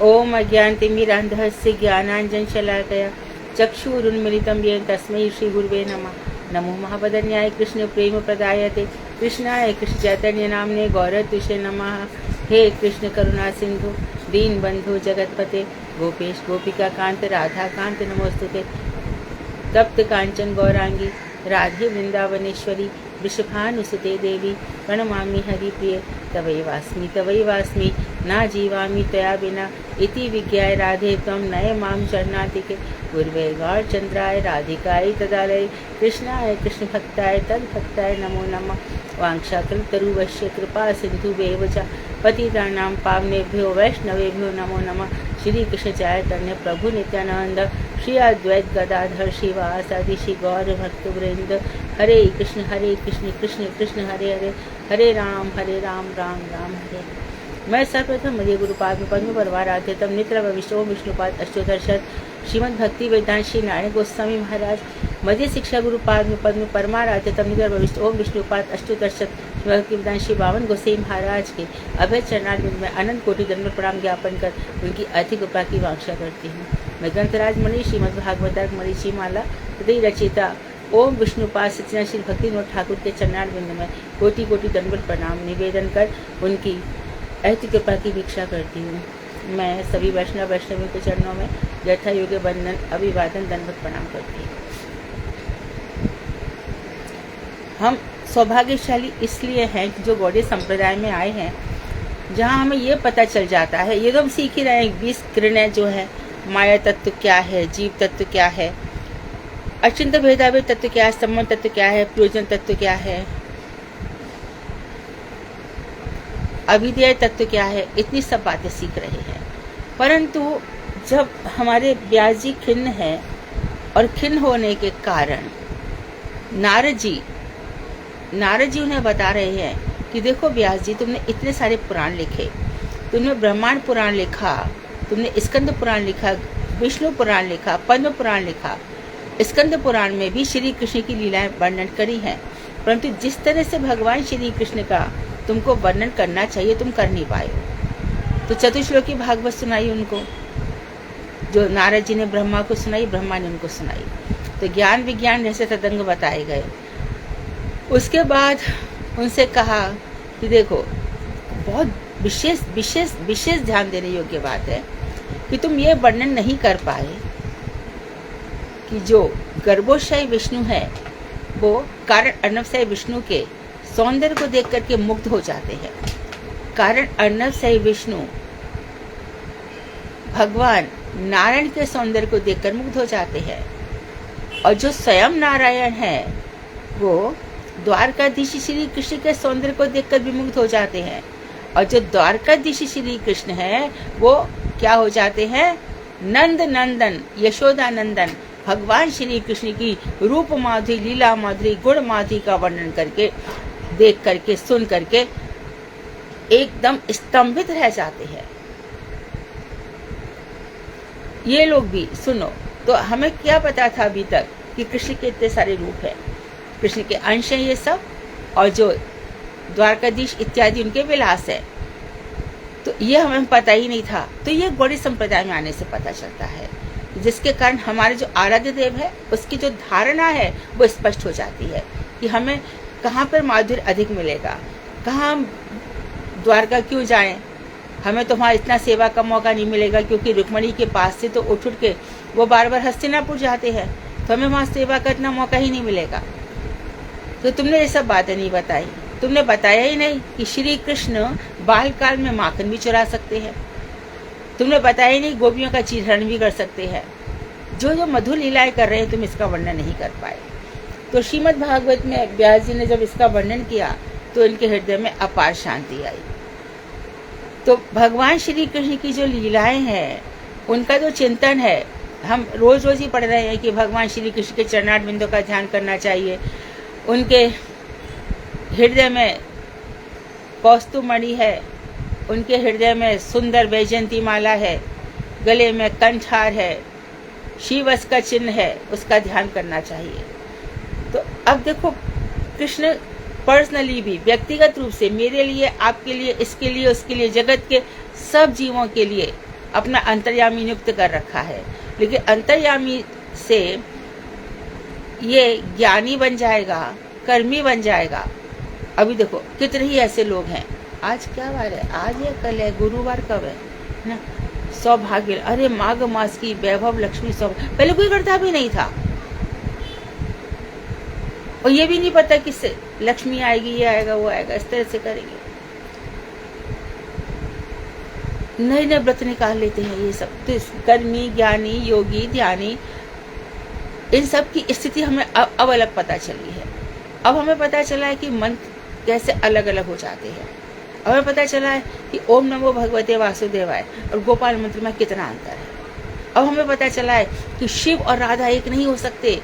ओम अज्ञानतिमिरान्धस्य ज्ञानाञ्जनशलाकया चक्षुरुन्मिलितं येन तस्मै श्रीगुरुवे नमः। नमो महावदन्याय कृष्ण प्रेम प्रदायते कृष्णाय कृष्ण चैतन्य नामने गौरतुषे नमः। हे कृष्ण करुणा सिंधु दीन बंधु जगतपते गोपेश गोपिका कांत राधा कांत नमोस्तुते। तप्त कांचन गौरांगी राधे वृंदावनेश्वरी वृषभानुसुते देवी प्रणमामि हरिप्रिये तवैवास्मि ना जीवामि त्वया विना इति विज्ञाय राधे त्वं नय मां शरणातिके गुर्वे गौरचन्द्राय राधिकाय तदालये कृष्णाय कृष्ण भक्ताय तद्भक्ताय नमो नमः। वाञ्छाकल्पतरुवश्य कृपा सिन्धुभ्येव च पतितानां पावनेभ्यो वैष्णवेभ्यो नमो नमः। श्री कृष्ण चैतन्य प्रभु नित्यानंद श्री अद्वैत गदाधर श्रीवासादि श्री गौर भक्तवृंद हरे कृष्ण कृष्ण कृष्ण हरे हरे हरे राम राम राम हरे। मैं सर्वप्रथम मध्य गुरुपाद में पद्म परवाराध्य तम नित्र भविष्य ओम विष्णुपाद अष्टोदर्शत श्रीमद भक्ति वेदांत श्री नारायण गोस्वामी महाराज मध्य शिक्षा गुरुपाद में पद्म परमाराध्य तम नित्र भविष्य ओम विष्णुपाद अष्टोदर्शत भक्ति वेदांत श्री बावन गोसाई महाराज के अभय चरणारविंद में अनंत कोटि दंड प्रणाम ज्ञापन कर उनकी अति कृपा की वांछा करती हूँ। मैं ग्रंथराज मणि श्रीमद भागवत मणि माला हृदय रचिता ओम विष्णुपाद सच्चिदानंद श्री भक्ति विनोद ठाकुर के चरणारविंद में कोटि कोटि दंडवत प्रणाम निवेदन कर उनकी अति कृपा की भिक्षा करती हूँ। मैं सभी वैष्णवी के चरणों में यथा योग्य बंधन अभिवादन दंडवत प्रणाम करती हूँ। हम सौभाग्यशाली इसलिए हैं कि जो गौड़ीय संप्रदाय में आए हैं, जहाँ हमें ये पता चल जाता है, ये तो हम सीख ही रहे हैं 20 किरणें जो है, माया तत्व क्या है, जीव तत्व क्या है, अचिंत्य भेदाभेद तत्व क्या है, संबंध तत्व क्या है, प्रयोजन तत्व क्या है, अभिधेय तत्व क्या है, इतनी सब बातें सीख रहे हैं। परंतु जब हमारे व्यास जी खिन्न है और खिन्न होने के कारण नारद जी उन्हें बता रहे हैं कि देखो व्यास जी, तुमने इतने सारे पुराण लिखे, तुमने ब्रह्मांड पुराण लिखा, तुमने स्कंद पुराण लिखा, विष्णु पुराण लिखा, पद्म पुराण लिखा। स्कंद पुराण में भी श्री कृष्ण की लीलाएं वर्णन करी हैं, परंतु जिस तरह से भगवान श्री कृष्ण का तुमको वर्णन करना चाहिए तुम कर नहीं पाए। तो चतुश्लोकी भागवत सुनाई उनको, जो नारद जी ने ब्रह्मा को सुनाई, ब्रह्मा ने उनको सुनाई। तो ज्ञान विज्ञान रहस्य तदंग बताए गए। उसके बाद उनसे कहा कि देखो, बहुत विशेष ध्यान देने योग्य बात है कि तुम ये वर्णन नहीं कर पाए कि जो गर्भोशय विष्णु है वो कारण अर्णवशय विष्णु के सौंदर्य को देख करके मुग्ध हो जाते हैं। कारण अर्णवशय विष्णु भगवान नारायण के सौंदर्य को देखकर मुग्ध हो जाते हैं, और जो स्वयं नारायण है वो द्वारकाधीश श्री कृष्ण के सौंदर्य को देखकर भी मुग्ध हो जाते हैं, और जो द्वारकाधीश श्री कृष्ण है वो क्या हो जाते हैं, नंद नंदन यशोदा नंदन भगवान श्री कृष्ण की रूप माधुरी, लीला माधुरी, गुण माधुरी का वर्णन करके, देख करके, सुन करके एकदम स्तंभित रह जाते हैं। ये लोग भी सुनो, तो हमें क्या पता था अभी तक कि कृष्ण के इतने सारे रूप हैं, कृष्ण के अंश हैं ये सब, और जो द्वारकाधीश इत्यादि उनके विलास है, तो ये हमें पता ही नहीं था। तो ये गौड़ीय संप्रदाय में आने से पता चलता है, जिसके कारण हमारे जो आराध्य देव है उसकी जो धारणा है वो स्पष्ट हो जाती है कि हमें कहाँ पर माधुर्य अधिक मिलेगा, कहाँ हम द्वारका क्यों जाएं, हमें तो वहाँ इतना सेवा का मौका नहीं मिलेगा, क्योंकि रुक्मणी के पास से तो उठ के वो बार बार हस्तिनापुर जाते हैं, तो हमें वहाँ सेवा का इतना मौका ही नहीं मिलेगा। तो तुमने ये सब बातें नहीं बताई, तुमने बताया ही नहीं कि श्री कृष्ण बाल काल में माखन भी चुरा सकते हैं, तुमने बताया ही नहीं गोपियों का चीरहरण भी कर सकते हैं। जो जो मधुर लीलाएं कर रहे हैं तुम इसका वर्णन नहीं कर पाए। तो श्रीमद् भागवत में व्यास जी ने जब इसका वर्णन किया तो इनके हृदय में अपार शांति आई। तो भगवान श्री कृष्ण की जो लीलाएं हैं उनका जो चिंतन है, हम रोज रोज ही पढ़ रहे हैं कि भगवान श्री कृष्ण के चरणार बिंदु का ध्यान करना चाहिए, उनके हृदय में कौस्तुभमणि है, उनके हृदय में सुंदर वैजयंती माला है, गले में कंठहार है, शिवस का चिन्ह है, उसका ध्यान करना चाहिए। तो अब देखो, कृष्ण पर्सनली भी व्यक्तिगत रूप से मेरे लिए, आपके लिए, इसके लिए, उसके लिए, जगत के सब जीवों के लिए अपना अंतर्यामी नियुक्त कर रखा है, लेकिन अंतर्यामी से ये ज्ञानी बन जाएगा, कर्मी बन जाएगा। अभी देखो कितने ही ऐसे लोग हैं, आज क्या बार है, आज है कल है, गुरुवार कब है ना, सौभाग्य, अरे माघ मास की वैभव लक्ष्मी सौभाग्य, पहले कोई करता भी नहीं था, और ये भी नहीं पता किससे लक्ष्मी आएगी, ये आएगा वो आएगा, इस तरह से करेंगे, नए नए व्रत निकाल लेते हैं ये सब। तो कर्मी, ज्ञानी, योगी, ध्यानी, इन सब की स्थिति हमें अब अलग पता चली है। अब हमें पता चला है कि मन कैसे अलग अलग हो जाते हैं। अब हमें पता चला है कि ओम नमो भगवते वासुदेवाय और गोपाल मंत्र में कितना अंतर है। अब हमें पता चला है कि शिव और राधा एक नहीं हो सकते,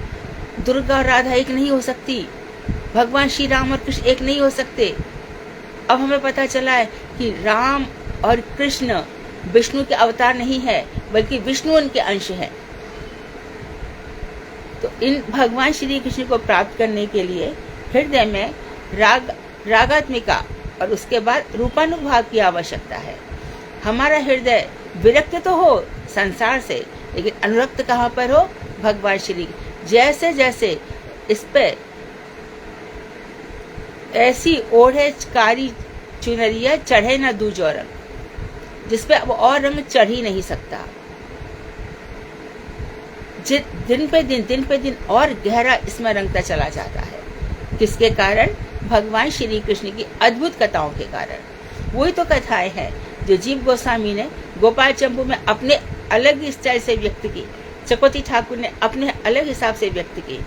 दुर्गा और राधा एक नहीं हो सकती, भगवान श्री राम और कृष्ण एक नहीं हो सकते। अब हमें पता चला है कि राम और कृष्ण विष्णु के अवतार नहीं है, बल्कि विष्णु उनके अंश है। तो इन भगवान श्री कृष्ण को प्राप्त करने के लिए हृदय में रागात्मिका और उसके बाद रूपानुभाव की आवश्यकता है। हमारा हृदय विरक्त तो हो संसार से, लेकिन अनुरक्त कहाँ पर हो, भगवान श्री। जैसे जैसे इस पे ऐसी ओढ़े कारी चुनरिया चढ़े न दूजो रंग, जिसपे अब और रंग चढ़ ही नहीं सकता। दिन पे दिन और गहरा इसमें रंगता चला जाता है। किसके कारण? भगवान श्री कृष्ण की अद्भुत कथाओं के कारण। वही तो कथाएं हैं जो जीव गोस्वामी ने गोपाल चंपू में अपने अलग स्टाइल से व्यक्त की, चकोती ठाकुर ने अपने अलग हिसाब से व्यक्त की।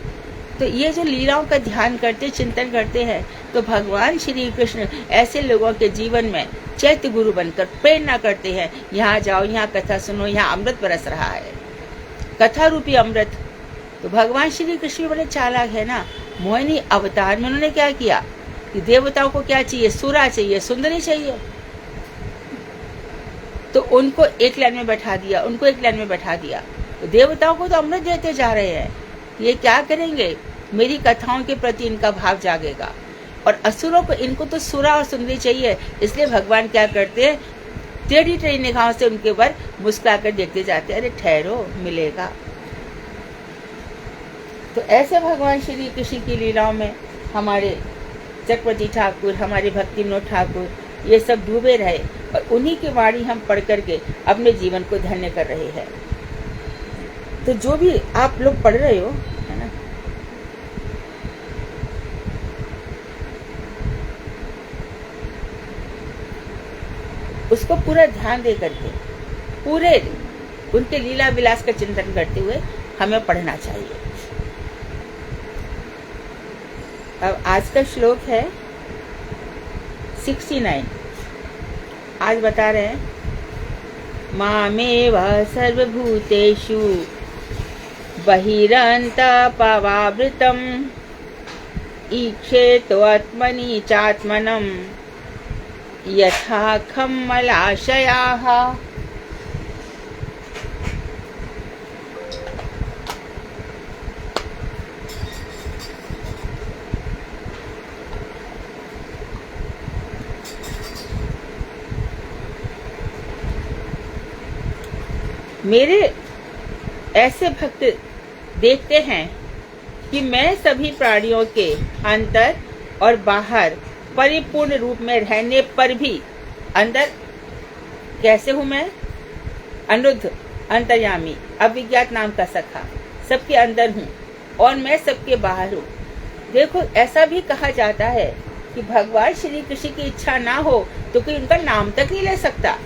तो ये जो लीलाओं का ध्यान करते, चिंतन करते हैं, तो भगवान श्री कृष्ण ऐसे लोगों के जीवन में चैत्य गुरु बनकर प्रेरणा करते हैं, यहाँ जाओ, यहाँ कथा सुनो, यहाँ अमृत बरस रहा है, कथा रूपी अमृत। तो भगवान श्री कृष्ण बड़े चालाक है ना। मोहिनी अवतार में उन्होंने क्या किया कि देवताओं को क्या चाहिए, सुरा चाहिए, सुंदरी चाहिए, तो उनको एक लाइन में बैठा दिया, उनको एक लाइन में बैठा दिया। तो देवताओं को तो अमृत देते जा रहे हैं, ये क्या करेंगे, मेरी कथाओं के प्रति इनका भाव जागेगा। और असुरों को, इनको तो सुरा और सुंदरी चाहिए, इसलिए भगवान क्या करते हैं, टेढ़ी टेढ़ी निगाहों से उनके ऊपर मुस्कुराकर देखते जाते हैं, अरे ठहरो मिलेगा। तो ऐसे भगवान श्री कृष्ण की लीलाओं में हमारे चक्रवर्ती ठाकुर, हमारे भक्ति विनोद ठाकुर, ये सब डूबे रहे, और उन्हीं की वाणी हम पढ़ करके अपने जीवन को धन्य कर रहे हैं। तो जो भी आप लोग पढ़ रहे हो, है ना, उसको पूरा ध्यान दे करके, पूरे उनके लीला विलास का चिंतन करते हुए हमें पढ़ना चाहिए। अब आज का श्लोक है 69। आज बता रहे हैं, मामेव सर्वभूतेषु बहिरन्तपवावृतम् ईक्षेत्वात्मनि चात्मनं यथा खम्मलाशयाः। मेरे ऐसे भक्त देखते हैं कि मैं सभी प्राणियों के अंदर और बाहर परिपूर्ण रूप में रहने पर भी, अंदर कैसे हूँ मैं, अनिरुद्ध, अंतर्यामी, अविज्ञात नाम का सखा, सबके अंदर हूँ और मैं सबके बाहर हूँ। देखो, ऐसा भी कहा जाता है कि भगवान श्री कृष्ण की इच्छा ना हो तो कोई उनका नाम तक नहीं ले सकता।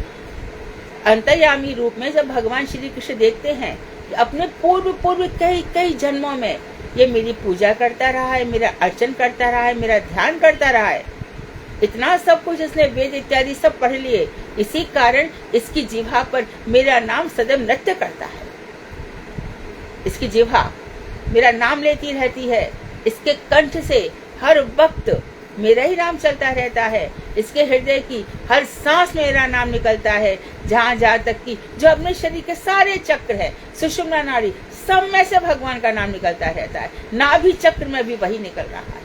अंतर्यामी रूप में जब भगवान श्री कृष्ण देखते हैं कि अपने पूर्व कई जन्मों में ये मेरी पूजा करता रहा है, मेरा अर्चन करता रहा है, मेरा ध्यान करता रहा है, इतना सब कुछ इसने वेद इत्यादि सब पढ़ लिए, इसी कारण इसकी जिह्वा पर मेरा नाम सदैव नृत्य करता है। इसकी जिह्वा मेरा नाम लेती रहती है, इसके कंठ से हर वक्त मेरा ही नाम चलता रहता है, इसके हृदय की हर सांस मेरा नाम निकलता है, जहाँ तक कि जो अपने शरीर के सारे चक्र है, सुषुम्ना नाड़ी, सब में से भगवान का नाम निकलता रहता है। नाभि चक्र में भी वही निकल रहा है।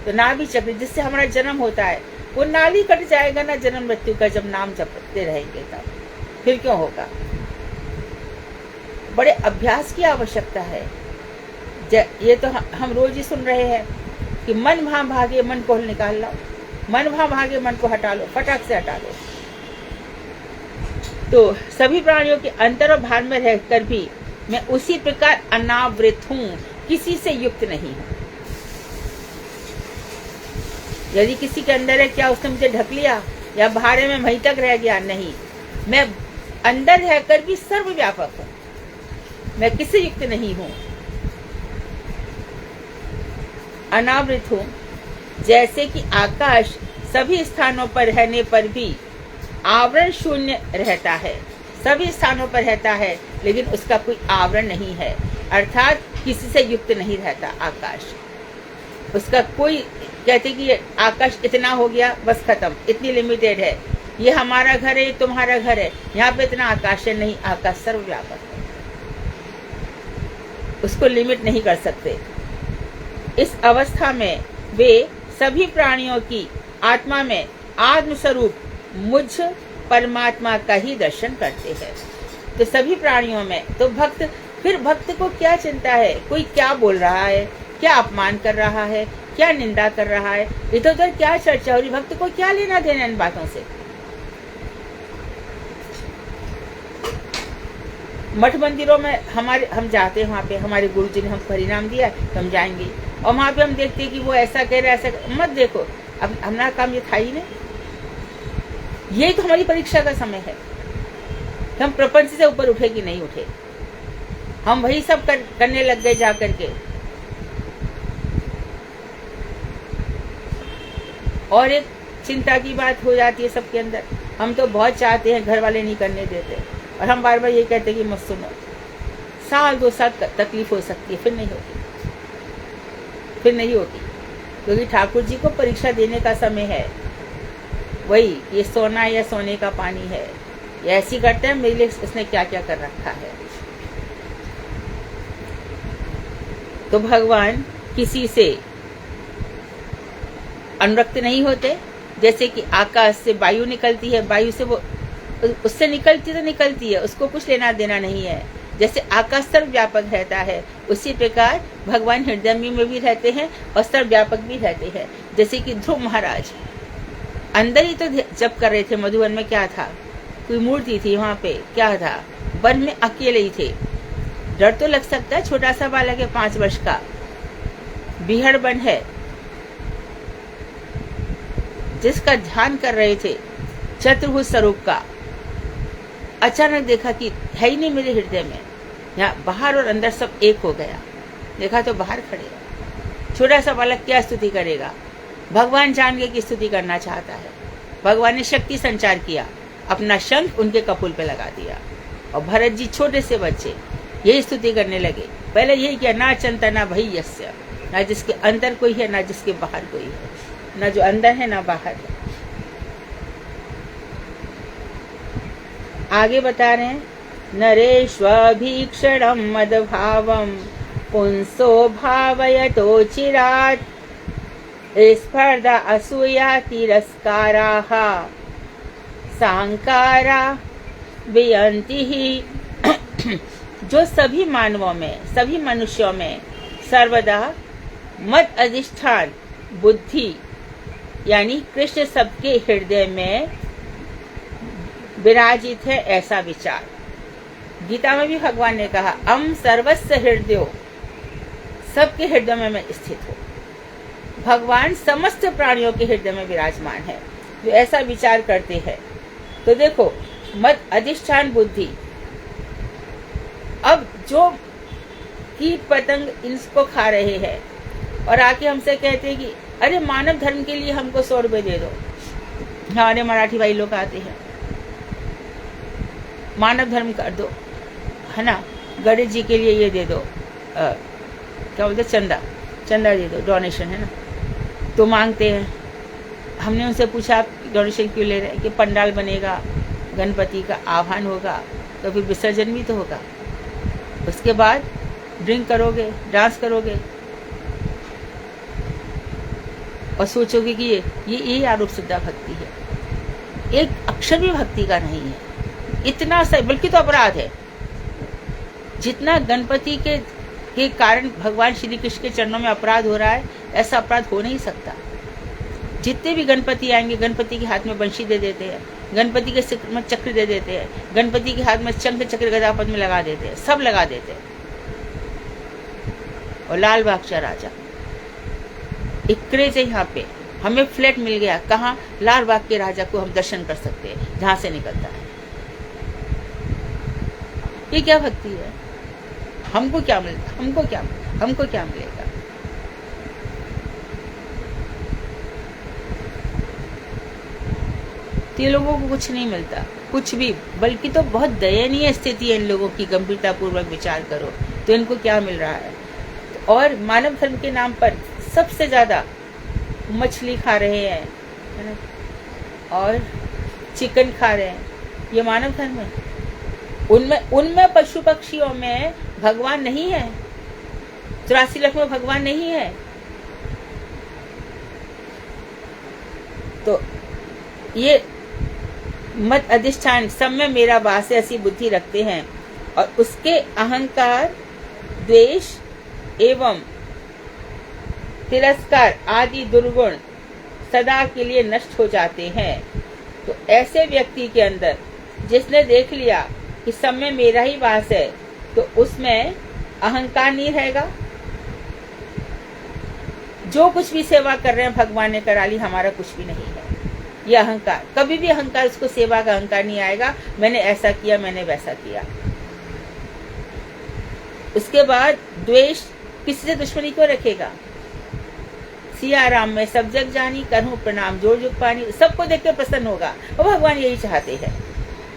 तो नाभि चक्र जिससे हमारा जन्म होता है, वो नाली कट जाएगा ना जन्म मृत्यु का, जब नाम जपते रहेंगे तब। फिर क्यों होगा? बड़े अभ्यास की आवश्यकता है। ये तो हम रोज ही सुन रहे हैं कि मन वहां भागे मन को निकाल लो, मन वहां भागे मन को हटा लो, फटाक से हटा लो। तो सभी प्राणियों के अंतर और बाहर में रहकर भी मैं उसी प्रकार अनावृत हूं, किसी से युक्त नहीं हूं। यदि किसी के अंदर है, क्या उसने मुझे ढक लिया या बाहर में वहीं तक रह गया? नहीं, मैं अंदर रहकर भी सर्वव्यापक हूं, मैं किसी युक्त नहीं हूं, अनावृत हूं। जैसे कि आकाश सभी स्थानों पर रहने पर भी आवरण शून्य रहता है, सभी स्थानों पर रहता है लेकिन उसका कोई आवरण नहीं है, अर्थात किसी से युक्त नहीं रहता आकाश। उसका कोई, कहते कि ये आकाश इतना हो गया बस खत्म, इतनी लिमिटेड है, ये हमारा घर है, ये तुम्हारा घर है, यहाँ पे इतना आकाश है, नहीं, आकाश सर्वव्यापक है, उसको लिमिट नहीं कर सकते। इस अवस्था में वे सभी प्राणियों की आत्मा में आत्मस्वरूप मुझ परमात्मा का ही दर्शन करते हैं। तो सभी प्राणियों में तो भक्त, फिर भक्त को क्या चिंता है, कोई क्या बोल रहा है, क्या अपमान कर रहा है, क्या निंदा कर रहा है, इधर उधर क्या चर्चा हो रही, भक्त को क्या लेना देना इन बातों से। मठ मंदिरों में हम जाते हैं, वहाँ पे हमारे गुरु जी ने हमको हरिनाम दिया तो हम जाएंगे, और वहाँ पे हम देखते हैं कि वो ऐसा कह रहा है, ऐसा मत देखो। अब हमारा काम ये था ही नहीं, यही तो हमारी परीक्षा का समय है, हम प्रपंच से ऊपर उठे कि नहीं उठे। हम वही सब करने लग गए जा करके, और एक चिंता की बात हो जाती है सबके अंदर। हम तो बहुत चाहते हैं, घर वाले नहीं करने देते, और हम बार बार ये कहते हैं कि मत सुनो। साल 2 साल तकलीफ हो सकती है, फिर नहीं होती, फिर नहीं होती, क्योंकि ठाकुर जी को परीक्षा देने का समय है। वही, ये सोना या सोने का पानी है, ये ऐसी करते हैं, मेरे लिए उसने क्या क्या कर रखा है। तो भगवान किसी से अनुरक्त नहीं होते। जैसे कि आकाश से वायु निकलती है, वायु से वो उससे निकलती तो निकलती है, उसको कुछ लेना देना नहीं है। जैसे आकाश सर्वव्यापक रहता है, उसी प्रकार भगवान हृदय में भी रहते हैं और सर्वव्यापक भी रहते हैं। जैसे कि ध्रुव महाराज अंदर ही तो जप कर रहे थे, मधुवन में क्या था, कोई मूर्ति थी वहां पे, क्या था, वन में अकेले ही थे। डर तो लग सकता है, छोटा सा बालक है, 5 वर्ष का, बिहड़ वन है, जिसका ध्यान कर रहे थे चतुर्भुज स्वरूप का। अचानक देखा कि है ही नहीं मेरे हृदय में, यहाँ बाहर और अंदर सब एक हो गया। देखा तो बाहर खड़े, छोटा सा बालक क्या स्तुति करेगा। भगवान जान गए कि स्तुति करना चाहता है। भगवान ने शक्ति संचार किया, अपना शंख उनके कपूल पे लगा दिया, और भरत जी छोटे से बच्चे यही स्तुति करने लगे। पहले यही किया, ना चंता ना भई यस्य, ना जिसके अंदर कोई है ना जिसके बाहर कोई है, ना जो अंदर है ना बाहर है। आगे बता रहे हैं, नरेष्वभीक्षणं मदभावं पुंसो भावयतो चिरात्, स्पर्धा असूया तिरस्काराः सांकारा वियन्ति ही। जो सभी मानवों में, सभी मनुष्यों में सर्वदा मद अधिष्ठान बुद्धि यानी कृष्ण सबके हृदय में विराजित है, ऐसा विचार। गीता में भी भगवान ने कहा, अम सर्वस्व हृदयो, सबके हृदय में मैं स्थित हूँ। भगवान समस्त प्राणियों के हृदय में विराजमान है, जो ऐसा विचार करते हैं। तो देखो, मद अधिष्ठान बुद्धि, अब जो कीट पतंग इसको खा रहे हैं और आके हमसे कहते हैं कि अरे मानव धर्म के लिए हमको 100 रुपए दे दो। हमारे मराठी भाई लोग आते हैं, मानव धर्म कर दो, है ना, गणेश जी के लिए ये दे दो, क्या बोलते, चंदा दे दो, डोनेशन, है ना। तो मांगते हैं। हमने उनसे पूछा, आप डोनेशन क्यों ले रहे हैं? कि पंडाल बनेगा, गणपति का आह्वान होगा, तो फिर विसर्जन भी तो होगा, उसके बाद ड्रिंक करोगे, डांस करोगे, और सोचोगे कि ये आरूप सिद्धा भक्ति है। एक अक्षर भी भक्ति का नहीं है। इतना सा, बल्कि तो अपराध है जितना गणपति के कारण भगवान श्री कृष्ण के चरणों में अपराध हो रहा है, ऐसा अपराध हो नहीं सकता। जितने भी गणपति आएंगे, गणपति के हाथ में बंशी दे देते हैं, गणपति के सिर में चक्र दे देते हैं, गणपति के हाथ में शंख चक्र गदा पद्म में लगा देते हैं, सब लगा देते हैं। और लाल बाग का राजा, एक क्रेज है यहाँ पे, हमें फ्लैट मिल गया। कहाँ? लाल बाग के राजा को हम दर्शन कर सकते हैं जहां से निकलता है। ये क्या भक्ति है? हमको क्या मिलता? हमको क्या मिलेगा? तो ये लोगों को कुछ नहीं मिलता, कुछ भी, बल्कि तो बहुत दयनीय स्थिति है इन लोगों की। गंभीरता पूर्वक विचार करो तो इनको क्या मिल रहा है। और मानव धर्म के नाम पर सबसे ज्यादा मछली खा रहे हैं, है ना, और चिकन खा रहे हैं। ये मानव धर्म है? उनमें पशु पक्षियों में भगवान नहीं है? 84 लाख में भगवान नहीं है? तो ये मत अधिष्ठान सब में मेरा वास है, ऐसी बुद्धि रखते हैं और उसके अहंकार, द्वेष एवं तिरस्कार आदि दुर्गुण सदा के लिए नष्ट हो जाते हैं। तो ऐसे व्यक्ति के अंदर जिसने देख लिया कि सब में मेरा ही वास है, तो उसमें अहंकार नहीं रहेगा। जो कुछ भी सेवा कर रहे हैं भगवान ने करा ली, हमारा कुछ भी नहीं है। ये अहंकार, कभी भी अहंकार, उसको सेवा का अहंकार नहीं आएगा, मैंने ऐसा किया, मैंने वैसा किया। उसके बाद द्वेष, किसी से दुश्मनी क्यों रखेगा? सिया राम में सब जग जानी, करहूं प्रणाम जोड़ जुग पानी, सबको देख के प्रसन्न होगा। और भगवान यही चाहते हैं।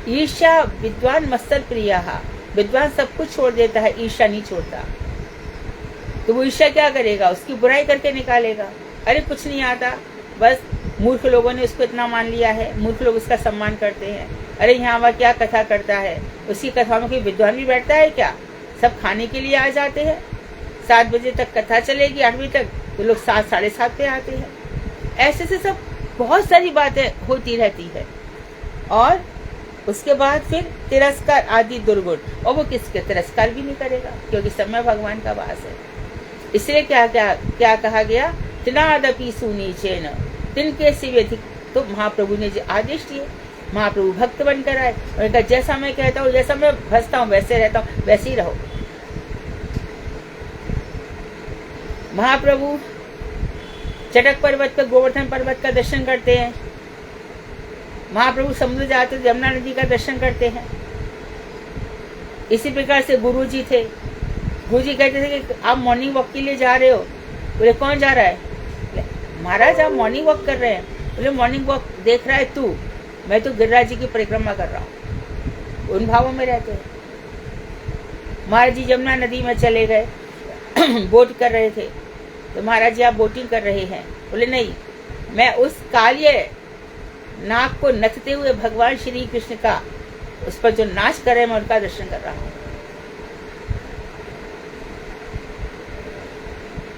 ईर्ष्या विद्वान मत्सर प्रिया, विद्वान सब कुछ छोड़ देता है, ईर्ष्या नहीं छोड़ता। तो वो ईर्ष्या क्या करेगा? उसकी बुराई करके निकालेगा। अरे कुछ नहीं आता, बस मूर्ख लोगों ने उसको इतना मान लिया है, मूर्ख लोग उसका सम्मान करते हैं। अरे यहाँ वह क्या कथा करता है, उसकी कथा में कोई विद्वान भी बैठता है क्या? सब खाने के लिए आ जाते हैं। 7 बजे तक कथा चलेगी, 8 बजे तक, तो लोग 7, 7:30 पे आते हैं। ऐसे से सब बहुत सारी बातें होती रहती है। और उसके बाद फिर तिरस्कार आदि दुर्गुण, और वो किसके तिरस्कार भी नहीं करेगा, क्योंकि सब में भगवान का वास है। इसलिए क्या कहा गया? तिनादपि सुनीचेन, तिनके सिवा अधिक। तो महाप्रभु ने जो आदेश दिए, महाप्रभु भक्त बनकर आए और कहा जैसा मैं कहता हूँ, जैसा मैं भजता हूँ, वैसे रहता हूँ, वैसे ही रहो। महाप्रभु चटक पर्वत का, गोवर्धन पर्वत का दर्शन करते हैं। महाप्रभु समुद्र जाते थे, यमुना नदी का दर्शन करते हैं। इसी प्रकार से गुरु जी थे। गुरु जी कहते थे कि आप मॉर्निंग वॉक के लिए जा रहे हो। बोले कौन जा रहा है? महाराज आप मॉर्निंग वॉक कर रहे हैं। बोले मॉर्निंग वॉक देख रहा है तू, मैं तो गिरिराज जी की परिक्रमा कर रहा हूँ। उन भावों में रहते हैं। महाराज जी यमुना नदी में चले गए, बोट कर रहे थे। तो महाराज जी आप बोटिंग कर रहे हैं? बोले नहीं, मैं उस कालिये नाग को नचते हुए भगवान श्री कृष्ण का, उस पर जो नाच कर रहे हैं, मैं उनका दर्शन कर रहा हूँ।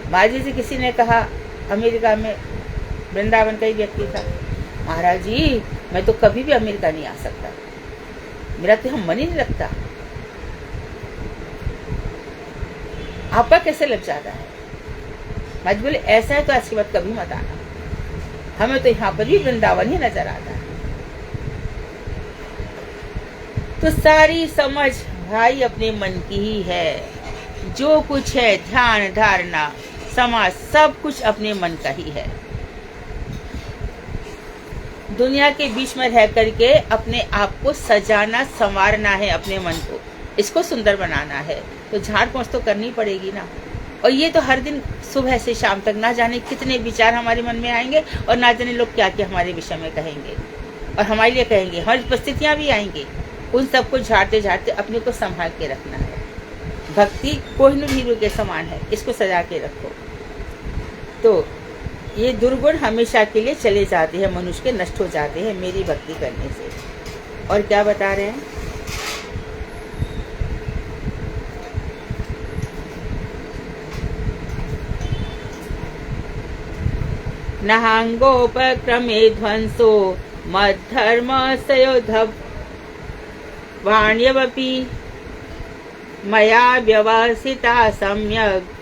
महाराज जी से किसी ने कहा, अमेरिका में वृंदावन का ही व्यक्ति था, महाराज जी मैं तो कभी भी अमेरिका नहीं आ सकता, मेरा तो यहाँ मन ही नहीं लगता। आपका कैसे लग जाता है? महाराज बोले ऐसा है तो आज के बाद कभी मत आना, हमें तो यहाँ पर भी वृंदावन ही नजर आता है। तो सारी समझ भाई अपने मन की ही है। जो कुछ है, ध्यान, धारणा, समाज, सब कुछ अपने मन का ही है। दुनिया के बीच में रह करके अपने आप को सजाना, संवारना है, अपने मन को, इसको सुंदर बनाना है। तो झाड़ पोंछ तो करनी पड़ेगी ना। और ये तो हर दिन सुबह से शाम तक ना जाने कितने विचार हमारे मन में आएंगे और ना जाने लोग क्या क्या हमारे विषय में कहेंगे और हमारे लिए कहेंगे, हमारी परिस्थितियां भी आएंगी। उन सबको झाड़ते झाड़ते अपने को संभाल के रखना है। भक्ति कोहिनूर हीरो के समान है, इसको सजा के रखो। तो ये दुर्गुण हमेशा के लिए चले जाते हैं, मनुष्य के नष्ट हो जाते हैं मेरी भक्ति करने से। और क्या बता रहे हैं? नहांगोपक्रमे ध्वंसो मद्धर्म सयोधव वाण्यवपि मया व्यवसिता सम्यक्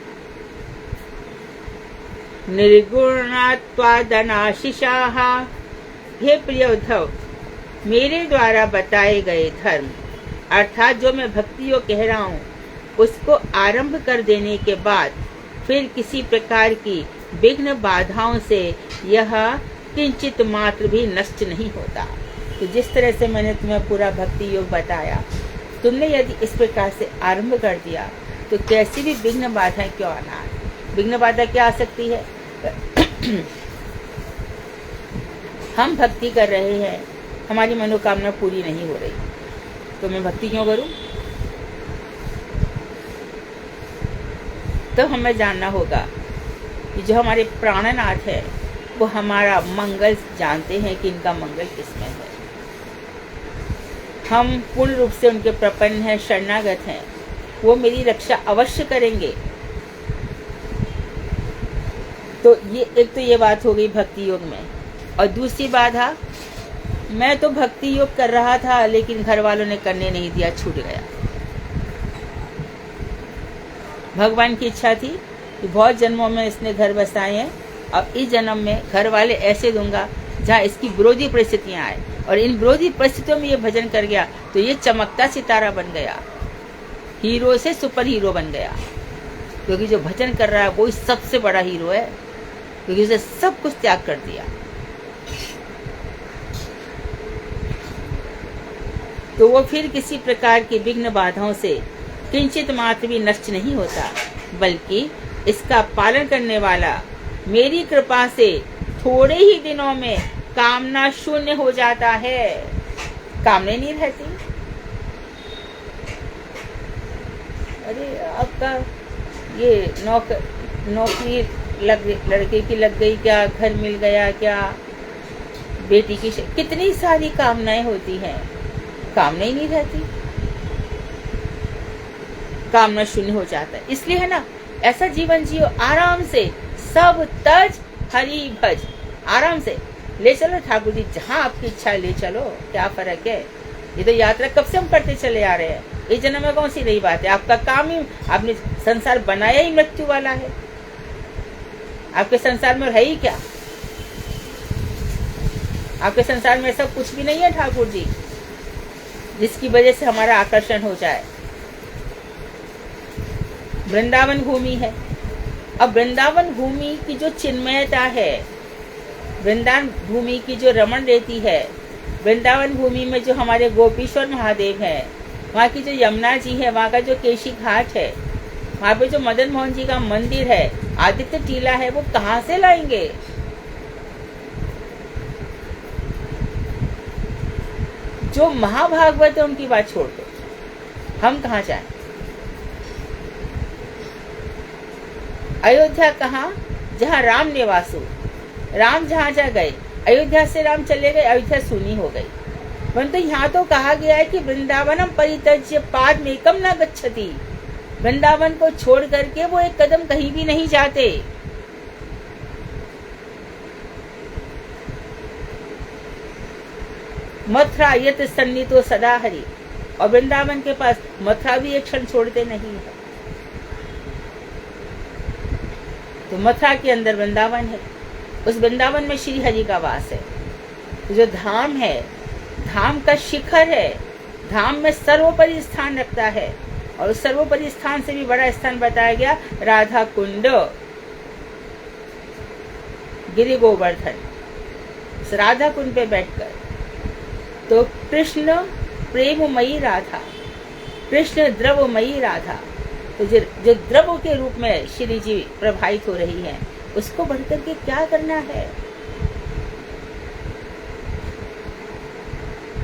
निर्गुणात्वादनाशिषाः। हे प्रिय उद्धव, मेरे द्वारा बताए गए धर्म अर्थात जो मैं भक्ति योग कह रहा हूँ उसको आरंभ कर देने के बाद फिर किसी प्रकार की विघ्न बाधाओं से यह किंचित मात्र भी नष्ट नहीं होता। तो जिस तरह से मैंने तुम्हें पूरा भक्ति योग बताया, तुमने यदि इस प्रकार से आरंभ कर दिया तो कैसी भी विघ्न बाधाएं क्यों आना है। विघ्न बाधा क्या आ सकती है? हम भक्ति कर रहे हैं, हमारी मनोकामना पूरी नहीं हो रही, तो मैं भक्ति क्यों करूं? तो हमें जानना होगा कि जो हमारे प्राणनाथ है वो हमारा मंगल जानते हैं कि इनका मंगल किसमें है। हम पूर्ण रूप से उनके प्रपन्न हैं, शरणागत हैं, वो मेरी रक्षा अवश्य करेंगे। तो ये बात हो गई भक्ति योग में। और दूसरी बाधा, मैं तो भक्ति योग कर रहा था लेकिन घर वालों ने करने नहीं दिया, छूट गया। भगवान की इच्छा थी कि बहुत जन्मों में इसने घर बसाए हैं, अब इस जन्म में घर वाले ऐसे दूंगा जहाँ इसकी विरोधी परिस्थितियां आए, और इन विरोधी परिस्थितियों में ये भजन कर गया तो ये चमकता सितारा बन गया, हीरो से सुपर हीरो बन गया। क्योंकि जो भजन कर रहा है वो सबसे बड़ा हीरो है, क्योंकि उसे सब कुछ त्याग कर दिया। तो वो फिर किसी प्रकार की विघ्न बाधाओं से किंचित मात्र भी नष्ट नहीं होता, बल्कि इसका पालन करने वाला मेरी कृपा से थोड़े ही दिनों में कामना शून्य हो जाता है। कामना नहीं रहती। अरे आपका ये नौकरी लड़के की लग गई क्या, घर मिल गया क्या, बेटी की कितनी सारी कामनाएं होती हैं, कामना ही नहीं रहती, कामना शून्य हो जाता है। इसलिए है ना, ऐसा जीवन जियो आराम से, सब तज हरि भज। आराम से ले चलो ठाकुर जी, जहाँ आपकी इच्छा है ले चलो, क्या फर्क है। ये तो यात्रा कब से हम करते चले आ रहे हैं, इस जन्म में कौन सी नई बात है। आपका काम ही, आपने संसार बनाया ही मृत्यु वाला है। आपके संसार में है ही क्या? आपके संसार में ऐसा कुछ भी नहीं है ठाकुर जी जिसकी वजह से हमारा आकर्षण हो जाए। वृंदावन भूमि है। अब वृंदावन भूमि की जो चिन्मयता है, वृंदावन भूमि की जो रमण रहती है, वृंदावन भूमि में जो हमारे गोपीश्वर महादेव हैं, वहाँ की जो यमुना जी है, वहाँ का जो केशी घाट है, वहाँ पे जो मदन मोहन जी का मंदिर है, आदित्य टीला है, वो कहाँ से लाएंगे? जो महाभागवत है उनकी बात छोड़ दो, हम कहाँ जाएं? अयोध्या कहाँ? जहाँ राम निवास हो। राम जहाँ जा गए, अयोध्या से राम चले गए, अयोध्या सुनी हो गई। परंतु यहाँ तो कहा गया है कि वृंदावनम परित्यज्य पादमेकम न गच्छति। वृंदावन को छोड़ करके वो एक कदम कहीं भी नहीं जाते। मथुरा यत सन्नितो सदा हरि, और वृंदावन के पास मथुरा भी एक क्षण छोड़ते नहीं है। तो मथुरा के अंदर वृंदावन है, उस वृंदावन में श्री हरि का वास है। जो धाम है, धाम का शिखर है, धाम में सर्वोपरि स्थान रखता है, और उस सर्वोपरि स्थान से भी बड़ा स्थान बताया गया राधा कुंड, गिरि गोवर्धन। उस राधा कुंड पे बैठकर तो कृष्ण प्रेममयी राधा, कृष्ण द्रवमयी राधा, तो जो द्रव के रूप में श्री जी प्रभावित हो रही है, उसको बढ़कर के क्या करना है।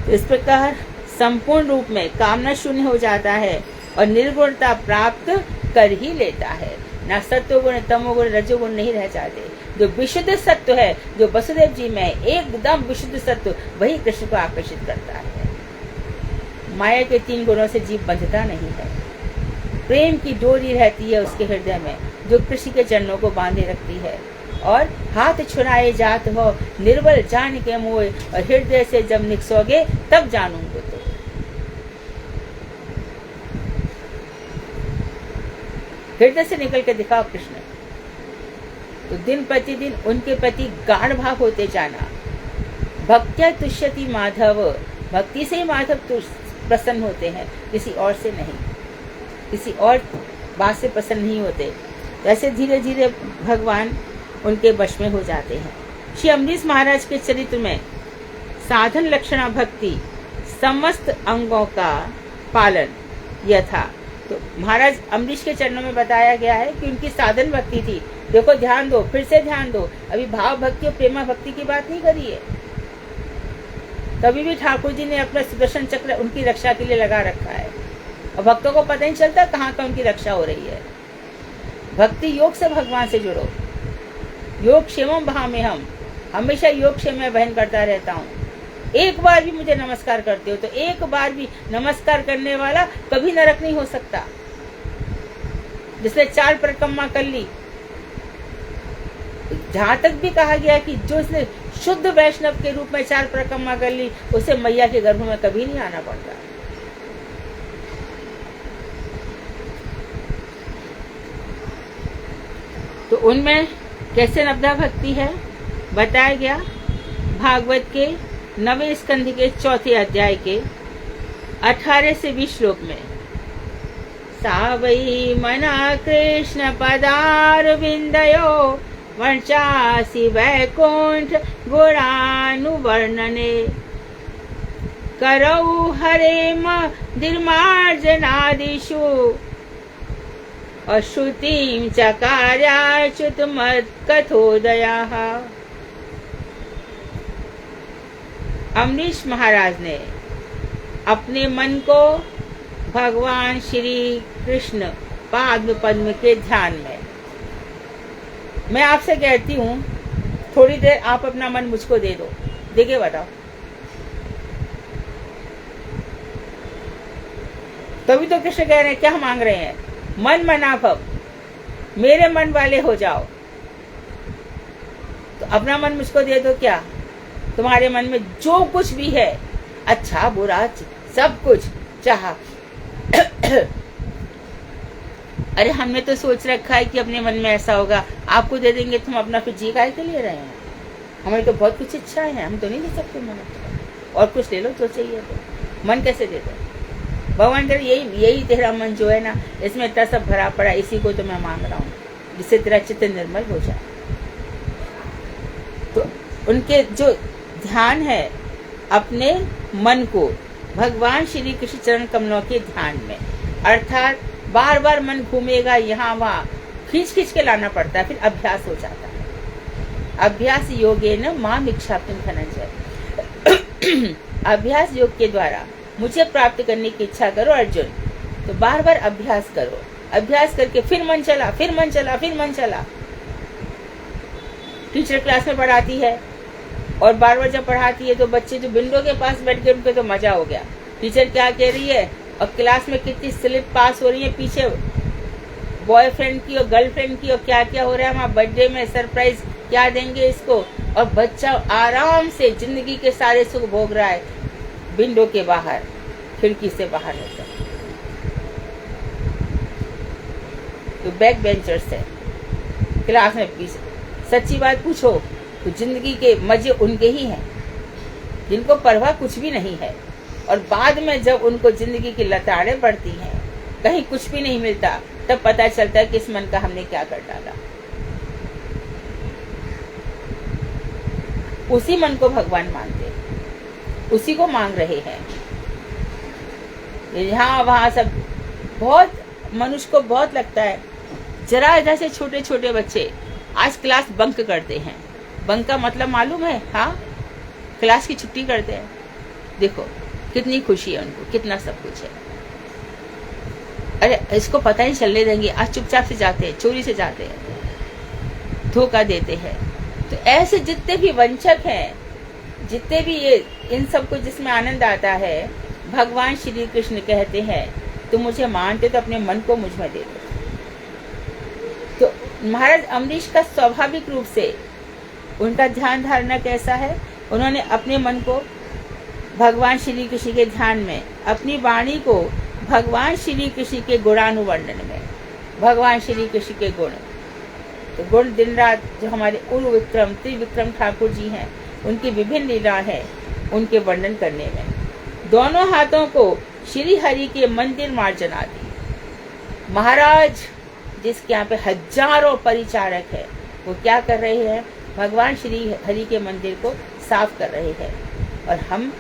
तो इस प्रकार संपूर्ण रूप में कामना शून्य हो जाता है और निर्गुणता प्राप्त कर ही लेता है। ना सत्वगुण तमोगुण रजोगुण नहीं रह जाते। जो विशुद्ध सत्व है, जो वसुदेव जी में एकदम विशुद्ध सत्व, वही कृष्ण को आकर्षित करता है। माया के 3 गुणों से जीव बंधता नहीं है। प्रेम की डोरी रहती है उसके हृदय में, जो कृष्ण के चरणों को बांधे रखती है। और हाथ छुड़ाए जात हो निर्बल जान के मोह, और हृदय से जब निकसोगे तब जानूंगे। तो हृदय से निकल के दिखाओ कृष्ण। तो दिन प्रतिदिन उनके प्रति गाढ़ भाव होते जाना। भक्त्या तुष्यति माधव, भक्ति से ही माधव प्रसन्न होते हैं, किसी और से नहीं, किसी और बात से प्रसन्न नहीं होते। ऐसे धीरे धीरे भगवान उनके वश में हो जाते हैं। श्री अम्बरीश महाराज के चरित्र में साधन लक्षणा भक्ति समस्त अंगों का पालन यथा, तो महाराज अम्बरीश के चरणों में बताया गया है कि उनकी साधन भक्ति थी। देखो ध्यान दो, फिर से ध्यान दो, अभी भाव भक्ति और प्रेमा भक्ति की बात नहीं करी है। कभी भी ठाकुर जी ने अपना सुदर्शन चक्र उनकी रक्षा के लिए लगा रखा है और भक्तों को पता नहीं चलता कहाँ का उनकी रक्षा हो रही है। भक्ति योग से भगवान से जुड़ो। योग क्षेमम भा में हम हमेशा योग क्षेम में बहन करता रहता हूँ। एक बार भी मुझे नमस्कार करते हो तो एक बार भी नमस्कार करने वाला कभी नरक नहीं हो सकता। जिसने 4 परिक्रमा कर ली, जहां तक भी कहा गया कि जो इसने शुद्ध वैष्णव के रूप में 4 परिक्रमा कर ली, उसे मैया के गर्भ में कभी नहीं आना पड़ता। तो उनमें कैसे नवधा भक्ति है बताया गया भागवत के 9वें स्कंध के 4थे अध्याय के 18 से 20 श्लोक में। सा वै मना कृष्ण पदारविंदयो वर्चासी वैकुंठ गुणानुवर्णने करौ हरेम निर्मार्जनादिषु अश्रुतिं चकार्याच्युत मत्कथोदयाः। अम्बरीश महाराज ने अपने मन को भगवान श्री कृष्ण पाद पद्म के ध्यान में, मैं आपसे कहती हूँ थोड़ी देर आप अपना मन मुझको दे दो, देके बताओ। तभी तो कृष्ण कह रहे हैं, क्या मांग रहे हैं? मन मना भव, मेरे मन वाले हो जाओ। तो अपना मन मुझको दे दो। क्या तुम्हारे मन में जो कुछ भी है, अच्छा बुरा सब कुछ चाहा अरे हमने तो सोच रखा है कि अपने मन में ऐसा होगा, आपको दे देंगे तो हम अपना फिर जी काहे के लिए रहे हैं? हमें तो बहुत कुछ इच्छाएं हैं, हम तो नहीं दे सकते मन। और कुछ ले लो जो चाहिए तो। मन कैसे दे दो? भगवान तेरा यही तेरा मन जो है ना, इसमें इतना सब भरा पड़ा, इसी को तो मैं मांग रहा हूँ, जिससे तेरा चित्त निर्मल हो जाए। तो उनके जो ध्यान है अपने मन को भगवान श्री कृष्ण चरण कमलों के ध्यान में, अर्थात बार बार मन घूमेगा यहाँ वहाँ, खींच खींच के लाना पड़ता है, फिर अभ्यास हो जाता है। अभ्यास योगेन माम इच्छाप्तुम धनंजय। अभ्यास योग के द्वारा मुझे प्राप्त करने की इच्छा करो अर्जुन। तो बार बार अभ्यास करो, अभ्यास करके फिर मन चला, फिर मन चला, फिर मन चला। टीचर क्लास में पढ़ाती है और बार बार जब पढ़ाती है तो बच्चे जो विंडो के पास बैठ गए उनको तो मजा हो गया, टीचर क्या कह रही है और क्लास में कितनी स्लिप पास हो रही है, पीछे बॉयफ्रेंड की और गर्लफ्रेंड की और क्या क्या हो रहा है, वहाँ बर्थडे में सरप्राइज क्या देंगे इसको, और बच्चा आराम से जिंदगी के सारे सुख भोग रहा है विंडो के बाहर, खिड़की से बाहर होकर। तो बैक बेंचर्स है क्लास में पीछे। सच्ची बात पूछो तो जिंदगी के मजे उनके ही हैं जिनको परवाह कुछ भी नहीं है, और बाद में जब उनको जिंदगी की लताड़ें पड़ती हैं, कहीं कुछ भी नहीं मिलता, तब पता चलता है कि इस मन का हमने क्या कर डाला। उसी मन को भगवान मानते, उसी को मांग रहे हैं। यहाँ वहाँ सब बहुत मनुष्य को बहुत लगता है, जरा इधर से छोटे छोटे बच्चे आज क्लास बंक करते हैं। बंक का मतलब मालूम है? हाँ, क्लास की छुट्टी करते हैं। देखो कितनी खुशी है उनको, कितना सब कुछ है। अरे इसको पता ही चलने देंगे, आज चुपचाप से जाते हैं, चोरी से जाते हैं, धोखा देते हैं। तो ऐसे जितने भी वंचक हैं, जितने भी ये इन सबको जिसमें आनंद आता है, भगवान श्री कृष्ण कहते हैं तुम मुझे मानते तो अपने मन को मुझ में दे दो। तो महाराज अम्बरीश का स्वाभाविक रूप से उनका ध्यान धारणा कैसा है? उन्होंने अपने मन को भगवान श्री कृष्ण के ध्यान में, अपनी वाणी को भगवान श्री कृष्ण के गुणानुवर्णन में, भगवान श्री कृष्ण के गुण। तो गुण दिन रात जो हमारे उर्व विक्रम त्रिविक्रम ठाकुर जी हैं, उनकी विभिन्न लीला है उनके वर्णन करने में। दोनों हाथों को श्री हरि के मंदिर मार्जना दी। महाराज जिसके यहाँ पे हजारों परिचारक है, वो क्या कर रहे हैं? भगवान श्री हरि के मंदिर को साफ कर रहे हैं। और हम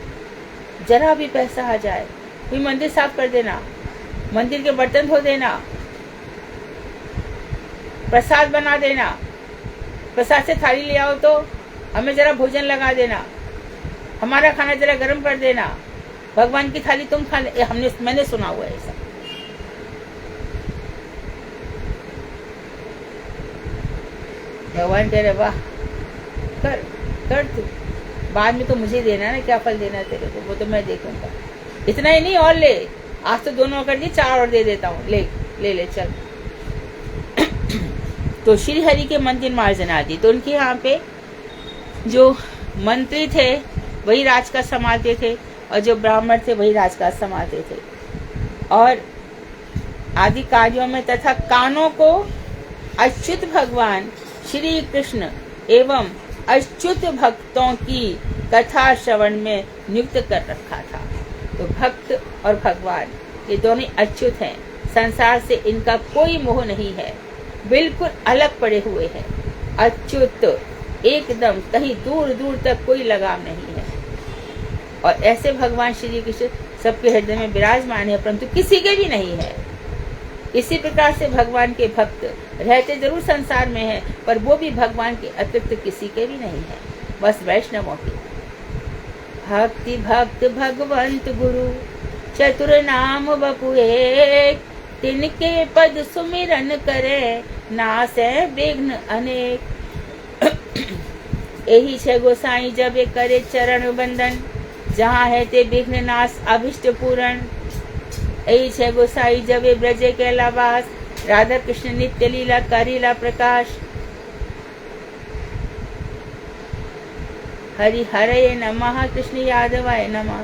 जरा भी पैसा आ जाए, कोई मंदिर साफ कर देना, मंदिर के बर्तन धो देना, प्रसाद बना देना, प्रसाद से थाली ले आओ तो हमें जरा भोजन लगा देना, हमारा खाना जरा गर्म कर देना, भगवान की थाली तुम खा ले। मैंने सुना हुआ है ऐसा। भगवान कह रहे वाह, कर कर तू, बाद में तो मुझे देना ना, क्या फल देना तेरे को, वो तो मैं देखूंगा। इतना ही नहीं और ले, आज तो दोनों कर दिए, 4 और दे देता हूँ, ले ले ले चल। तो श्री हरि के मंदिर मार्जना दी। तो उनके यहाँ पे जो मंत्री थे वही राजकाज संभालते थे, और जो ब्राह्मण थे वही राजकाज संभालते थे। और आदि कार्यों में तथा कानों को अच्युत भगवान श्री कृष्ण एवं अच्युत भक्तों की कथा श्रवण में नियुक्त कर रखा था। तो भक्त और भगवान ये दोनों अच्युत हैं, संसार से इनका कोई मोह नहीं है, बिल्कुल अलग पड़े हुए हैं। अच्युत एकदम, कहीं दूर दूर तक कोई लगाव नहीं है। और ऐसे भगवान श्री कृष्ण सबके हृदय में विराजमान है, परंतु किसी के भी नहीं है। इसी प्रकार से भगवान के भक्त रहते जरूर संसार में हैं, पर वो भी भगवान के अतिरिक्त किसी के भी नहीं है, बस वैष्णवों के। भक्ति भक्त भगवंत गुरु चतुर नाम बपु एक, तिनके पद सुमिरन करे नासे विघ्न अनेक। यही छे गोसाई जब करे चरण बंदन, जहाँ है ते विघ्न नाश अभिष्ट पूरण। यही छे गोसाई जब ब्रजे कैलावास, राधा कृष्ण नित्य लीला करीला प्रकाश। हरि हरये नमः, कृष्ण यादवाय नमः,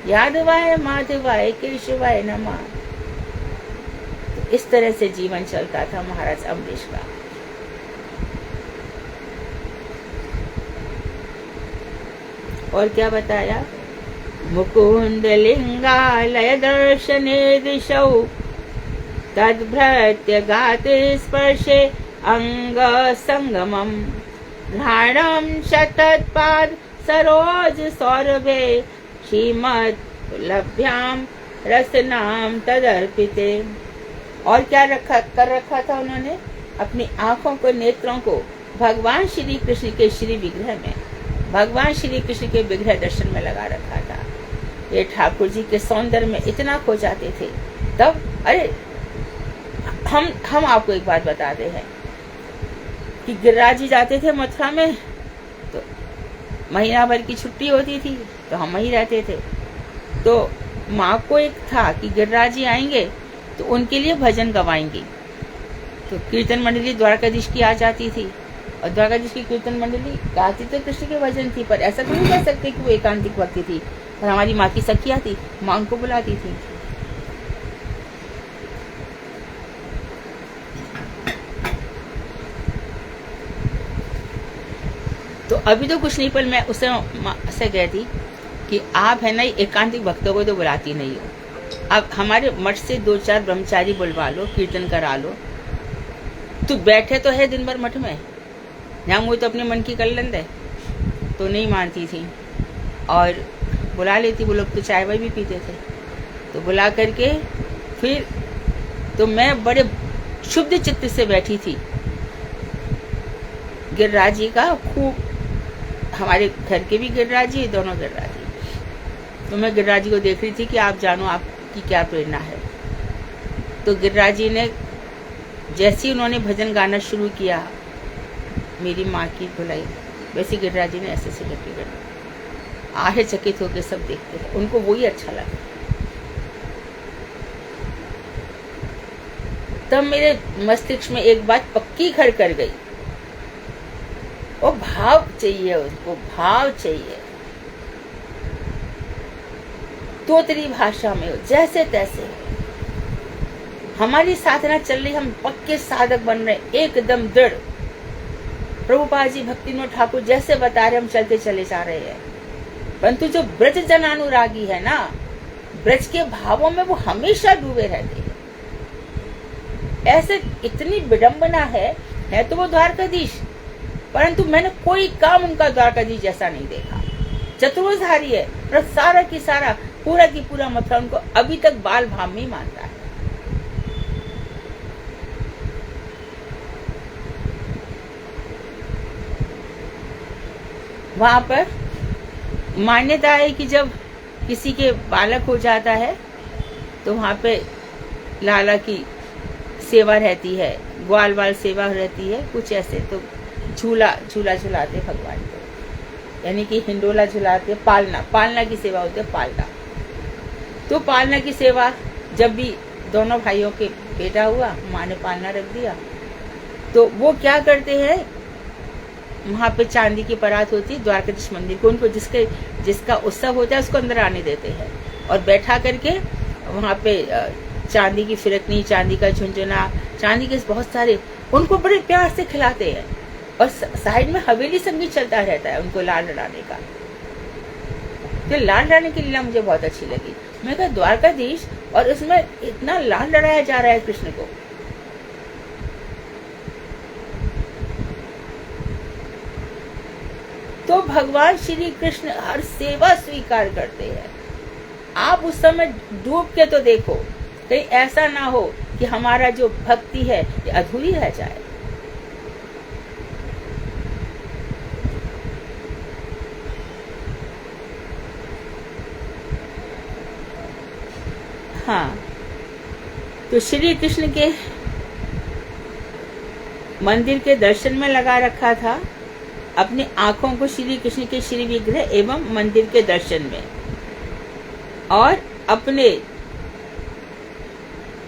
यादवाय माधवाय केशवाय नमः। तो इस तरह से जीवन चलता था महाराज अम्बरीश का। और क्या बताया? मुकुंद लिंगालय दर्शने दिशौ, तद्भृत्य गाते स्पर्शे अंग संगमम। घ्राणम शतत्पाद सरोज सौरभे, श्रीमत् लभ्याम रसनाम तदर्पिते। और क्या कर रखा था उन्होंने? अपनी आंखों को, नेत्रों को भगवान श्री कृष्ण के श्री विग्रह में, भगवान श्री कृष्ण के विग्रह दर्शन में लगा रखा था। ये ठाकुर जी के सौंदर्य में इतना खो जाते थे। तब अरे हम आपको एक बात बताते हैं कि गिरिराज जी जाते थे मथुरा में, तो महीना भर की छुट्टी होती थी, तो हम वहीं रहते थे। तो माँ को एक था कि गिरिराज जी आएंगे तो उनके लिए भजन गवाएंगी। तो कीर्तन मंडली द्वारकाधीश की आ जाती थी, और द्वारकाधीश की कीर्तन मंडली गाती तो कृष्ण के भजन थी, पर ऐसा तो नहीं कह सकते कि वो एकांतिक भक्ति थी। और हमारी माँ की सखिया थी, माँ उनको बुलाती थी। तो अभी तो कुछ नहीं, पर मैं उससे कहती कि आप है ना एकांतिक भक्तों को तो बुलाती नहीं हो। अब हमारे मठ से 2-4 ब्रह्मचारी बुलवा लो, कीर्तन करा लो। तू बैठे तो है दिन भर मठ में, यहाँ वो तो अपने मन की कल्लन है। तो नहीं मानती थी और बुला लेती। वो लोग तो चाय वाय भी पीते थे, तो बुला करके फिर तो मैं बड़े शुद्ध चित्त से बैठी थी। गिरिराज जी का खूब, हमारे घर के भी गिरिराज जी, दोनों गिरिराज जी। तो मैं गिरिराज जी को देख रही थी कि आप जानो आपकी क्या प्रेरणा है। तो गिरिराज जी ने जैसे ही उन्होंने भजन गाना शुरू किया, मेरी माँ की धुलाई, वैसे गिरिराज जी ने ऐसे से करके गाना, आश्चर्यचकित होकर सब देखते थे, उनको वही अच्छा लगा। तब मेरे मस्तिष्क में एक बात पक्की घर कर गई, वो भाव चाहिए, उसको भाव चाहिए। तोतरी भाषा में हो, जैसे तैसे हमारी साधना चल रही, हम पक्के साधक बन रहे, एकदम दृढ़। प्रभुपाद जी, भक्तिविनोद ठाकुर जैसे बता रहे, हम चलते चले जा रहे हैं। परंतु जो ब्रज जनानुरागी है ना, ब्रज के भावों में वो हमेशा डूबे रहते हैं। ऐसे इतनी विडंबना है तो वो द्वारकाधीश, परंतु मैंने कोई काम उनका द्वारकाधीश जैसा नहीं देखा। चतुर्धारी है, पर सारा की सारा, पूरा की पूरा मथुरा उनको अभी तक बाल भाव में मानता है। वहां पर मान्यता है कि जब किसी के बालक हो जाता है तो वहां पे लाला की सेवा रहती है, ग्वाल बाल सेवा रहती है, कुछ ऐसे। तो झूला झुलाते भगवान को, यानी कि हिंडोला झुलाते, पालना की सेवा होती है, पालना। तो पालना की सेवा जब भी दोनों भाइयों के बेटा हुआ, माँ ने पालना रख दिया, तो वो क्या करते हैं, वहां पे चांदी की परात होती है द्वारकाधीश मंदिर को, उनको जिसका उत्सव होता है उसको अंदर आने देते हैं और बैठा करके वहां पे चांदी की फिरकनी, चांदी का झुंझुना, चांदी के बहुत सारे, उनको बड़े प्यार से खिलाते हैं। और साइड में हवेली संगीत चलता रहता है उनको लाल लड़ाने का। तो लाल लड़ाने की लीला मुझे बहुत अच्छी लगी। मैं कहा द्वारकाधीश, और उसमें इतना लाल लड़ाया जा रहा है कृष्ण को। तो भगवान श्री कृष्ण हर सेवा स्वीकार करते हैं। आप उस समय डूब के तो देखो, कहीं ऐसा ना हो कि हमारा जो भक्ति है ये अधूरी रह जाए। हाँ, तो श्री कृष्ण के मंदिर के दर्शन में लगा रखा था, अपनी आंखों को श्री कृष्ण के श्री विग्रह एवं मंदिर के दर्शन में, और अपने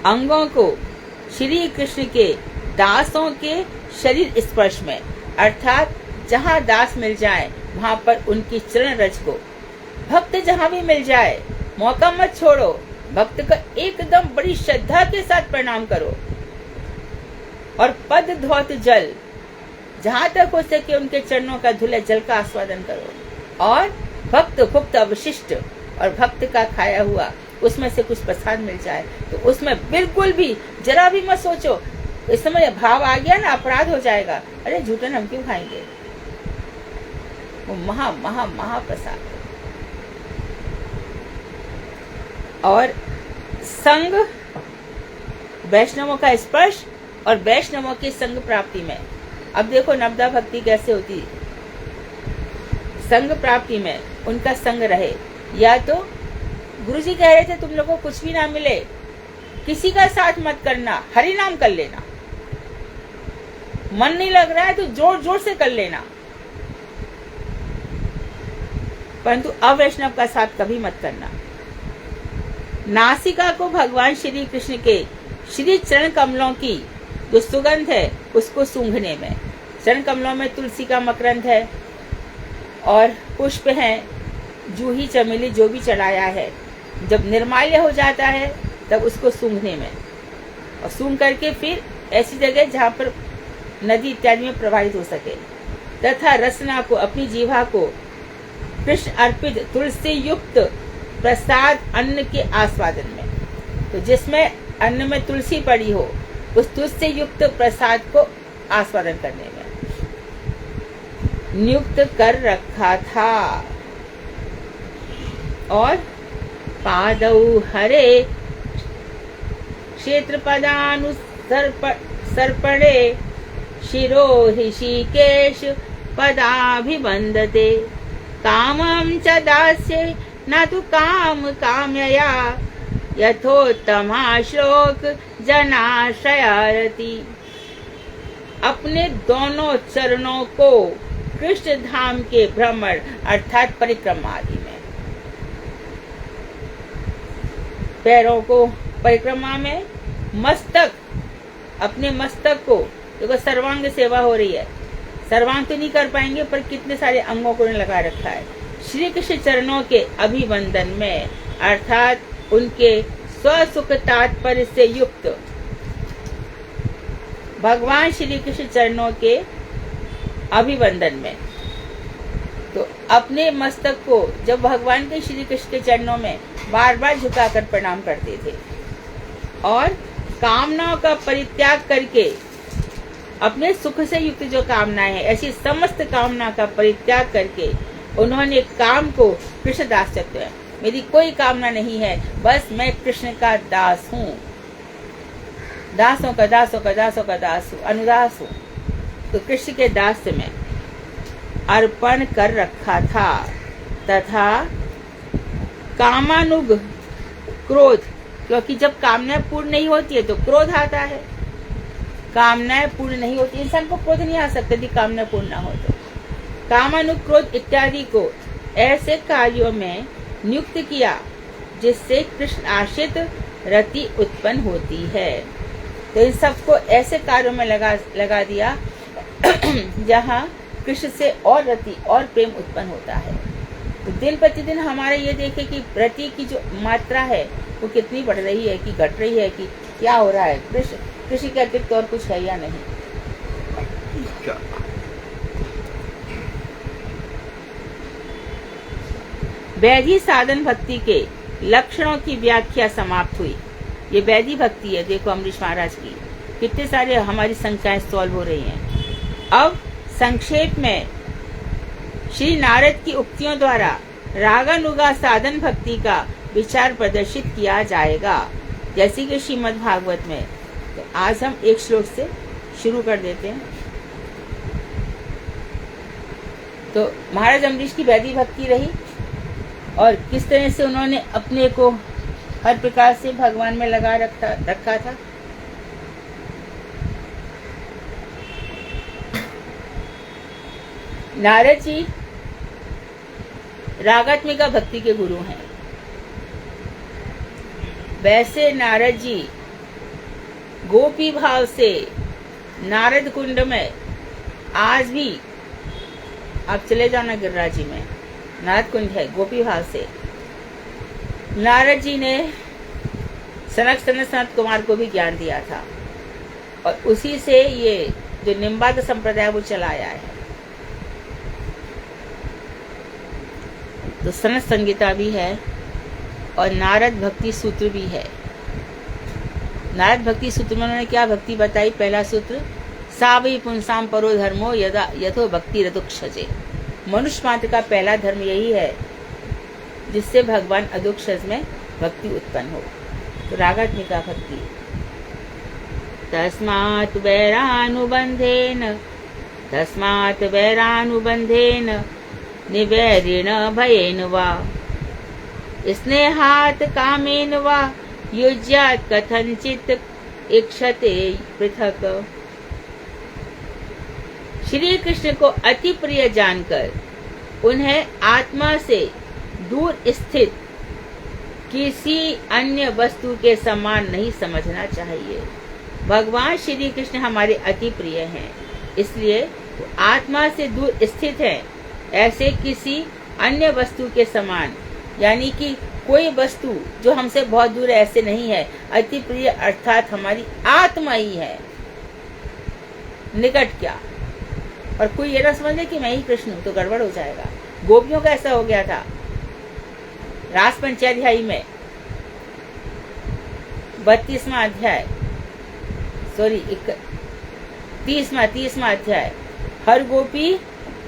अंगों को श्री कृष्ण के दासों के शरीर स्पर्श में, अर्थात जहाँ दास मिल जाए वहां पर उनकी चरण रज को, भक्त जहाँ भी मिल जाए मौका मत छोड़ो, भक्त का एकदम बड़ी श्रद्धा के साथ प्रणाम करो, और पद धौत जल, जहां तक हो सके उनके चरणों का धुले जल का आस्वादन करो, और भक्त भुक्त अवशिष्ट, और भक्त का खाया हुआ उसमें से कुछ प्रसाद मिल जाए तो उसमें बिल्कुल भी जरा भी मत सोचो, इस समय भाव आ गया ना अपराध हो जाएगा, अरे झूठन हम क्यों खाएंगे। वो महा महा महाप्रसाद। और संग, वैष्णवों का स्पर्श और वैष्णवों के संग प्राप्ति में, अब देखो नवदा भक्ति कैसे होती है। संग प्राप्ति में उनका संग रहे, या तो गुरुजी कह रहे थे तुम लोगों को कुछ भी ना मिले, किसी का साथ मत करना, हरि नाम कर लेना, मन नहीं लग रहा है तो जोर जोर से कर लेना, परंतु अवैष्णव का साथ कभी मत करना। नासिका को भगवान श्री कृष्ण के श्री चरण कमलों की जो सुगंध है उसको सूंघने में, चरण कमलों में तुलसी का मकरंद है और पुष्प हैं, जूही चमेली जो भी चढ़ाया है, जब निर्माल्य हो जाता है तब उसको सूंघने में, और सूंघ करके फिर ऐसी जगह जहाँ पर नदी इत्यादि में प्रवाहित हो सके, तथा रसना को, अपनी जीवा को कृष्ण अर्पित तुलसी युक्त प्रसाद अन्न के आस्वादन में, तो जिसमें अन्न में तुलसी पड़ी हो उस तुलसी युक्त प्रसाद को आस्वादन करने में नियुक्त कर रखा था। और पादौ हरे क्षेत्र पदानुसर्पणे शिरो ऋषिकेश पदाभिवंदते, कामं च दास्ये न तु काम काम्यया, यथोत्तमा श्लोक जनाश्रयारति। अपने दोनों चरणों को कृष्ण धाम के भ्रमण अर्थात परिक्रमा आदि में, पैरों को परिक्रमा में, मस्तक, अपने मस्तक को, देखो सर्वांग सेवा हो रही है, सर्वांग तो नहीं कर पाएंगे पर कितने सारे अंगों को लगा रखा है श्री कृष्ण चरणों के अभिवंदन में, अर्थात उनके स्वसुख तात्पर्य से युक्त भगवान श्री कृष्ण चरणों के अभिवंदन में। तो अपने मस्तक को जब भगवान के श्री कृष्ण के चरणों में बार बार झुकाकर प्रणाम करते थे और कामनाओं का परित्याग करके अपने सुख से युक्त जो कामनाएं हैं, ऐसी समस्त कामना का परित्याग करके उन्होंने काम को कृष्ण दासत्व है, मेरी कोई कामना नहीं है, बस मैं कृष्ण का दास हूँ, दासों का दासों का दासों का दास हूँ, अनुदास हूँ। तो कृष्ण के दास में अर्पण कर रखा था तथा कामानुग क्रोध, क्योंकि जब कामनाएं पूर्ण नहीं होती है तो क्रोध आता है। कामनाएं पूर्ण नहीं होती, इंसान को क्रोध नहीं आ सकता यदि कामना पूर्ण ना हो तो। कामानुग क्रोध इत्यादि को ऐसे कार्यों में नियुक्त किया जिससे कृष्ण आश्रित रति उत्पन्न होती है। तो इन सबको ऐसे कार्यों में लगा दिया जहाँ कृष्ण से और रति और प्रेम उत्पन्न होता है। तो दिन प्रतिदिन हमारे ये देखे कि रति की जो मात्रा है वो कितनी बढ़ रही है कि घट रही है कि क्या हो रहा है, कृष्ण के अतिरिक्त और कुछ है या नहीं। वैधि साधन भक्ति के लक्षणों की व्याख्या समाप्त हुई। ये वैधि भक्ति है, देखो अमरीश महाराज की कितने सारे हमारी संख्याएं सॉल्व हो रही हैं। अब संक्षेप में श्री नारद की उक्तियों द्वारा रागानुगा साधन भक्ति का विचार प्रदर्शित किया जाएगा, जैसे कि श्रीमद् भागवत में। तो आज हम एक श्लोक से शुरू कर देते हैं। तो महाराज अम्बरीश की वैधि भक्ति रही और किस तरह से उन्होंने अपने को हर प्रकार से भगवान में लगा रखा था। नारद जी रागात्मिका भक्ति के गुरु हैं। वैसे नारद जी गोपी भाव से नारद कुंड में आज भी आप चले जाना गिरिराज जी में नारद कुंड है, गोपी भाव से नारद जी ने सनत कुमार को भी ज्ञान दिया था और उसी से ये जो निम्बाद संप्रदाय वो चलाया है। तो सनत संगीता भी है और नारद भक्ति सूत्र भी है। नारद भक्ति सूत्र में उन्होंने क्या भक्ति बताई? पहला सूत्र, सा वै पुंसाम परो धर्मो यदा यथो भक्ति रदुक्षजे। मनुष्य मात्र का पहला धर्म यही है जिससे भगवान अदुक्षज में भक्ति उत्पन्न हो। तो रागात्मिका भक्ति, तस्मात् वैरानुबंधेन निवैरिण भयेन वा स्नेहात् कामेन वा युज्यात् कथंचित् इक्षते पृथक। श्री कृष्ण को अति प्रिय जानकर उन्हें आत्मा से दूर स्थित किसी अन्य वस्तु के समान नहीं समझना चाहिए। भगवान श्री कृष्ण हमारे अति प्रिय हैं, इसलिए वो आत्मा से दूर स्थित हैं, ऐसे किसी अन्य वस्तु के समान, यानी कि कोई वस्तु जो हमसे बहुत दूर है ऐसे नहीं है। अति प्रिय अर्थात हमारी आत्मा ही है, निकट क्या। और कोई ये ना समझे कि मैं ही कृष्ण हूं तो गड़बड़ हो जाएगा। गोपियों का ऐसा हो गया था। रास पंचाध्यायी में 32वां अध्याय, 30वां अध्याय, हर गोपी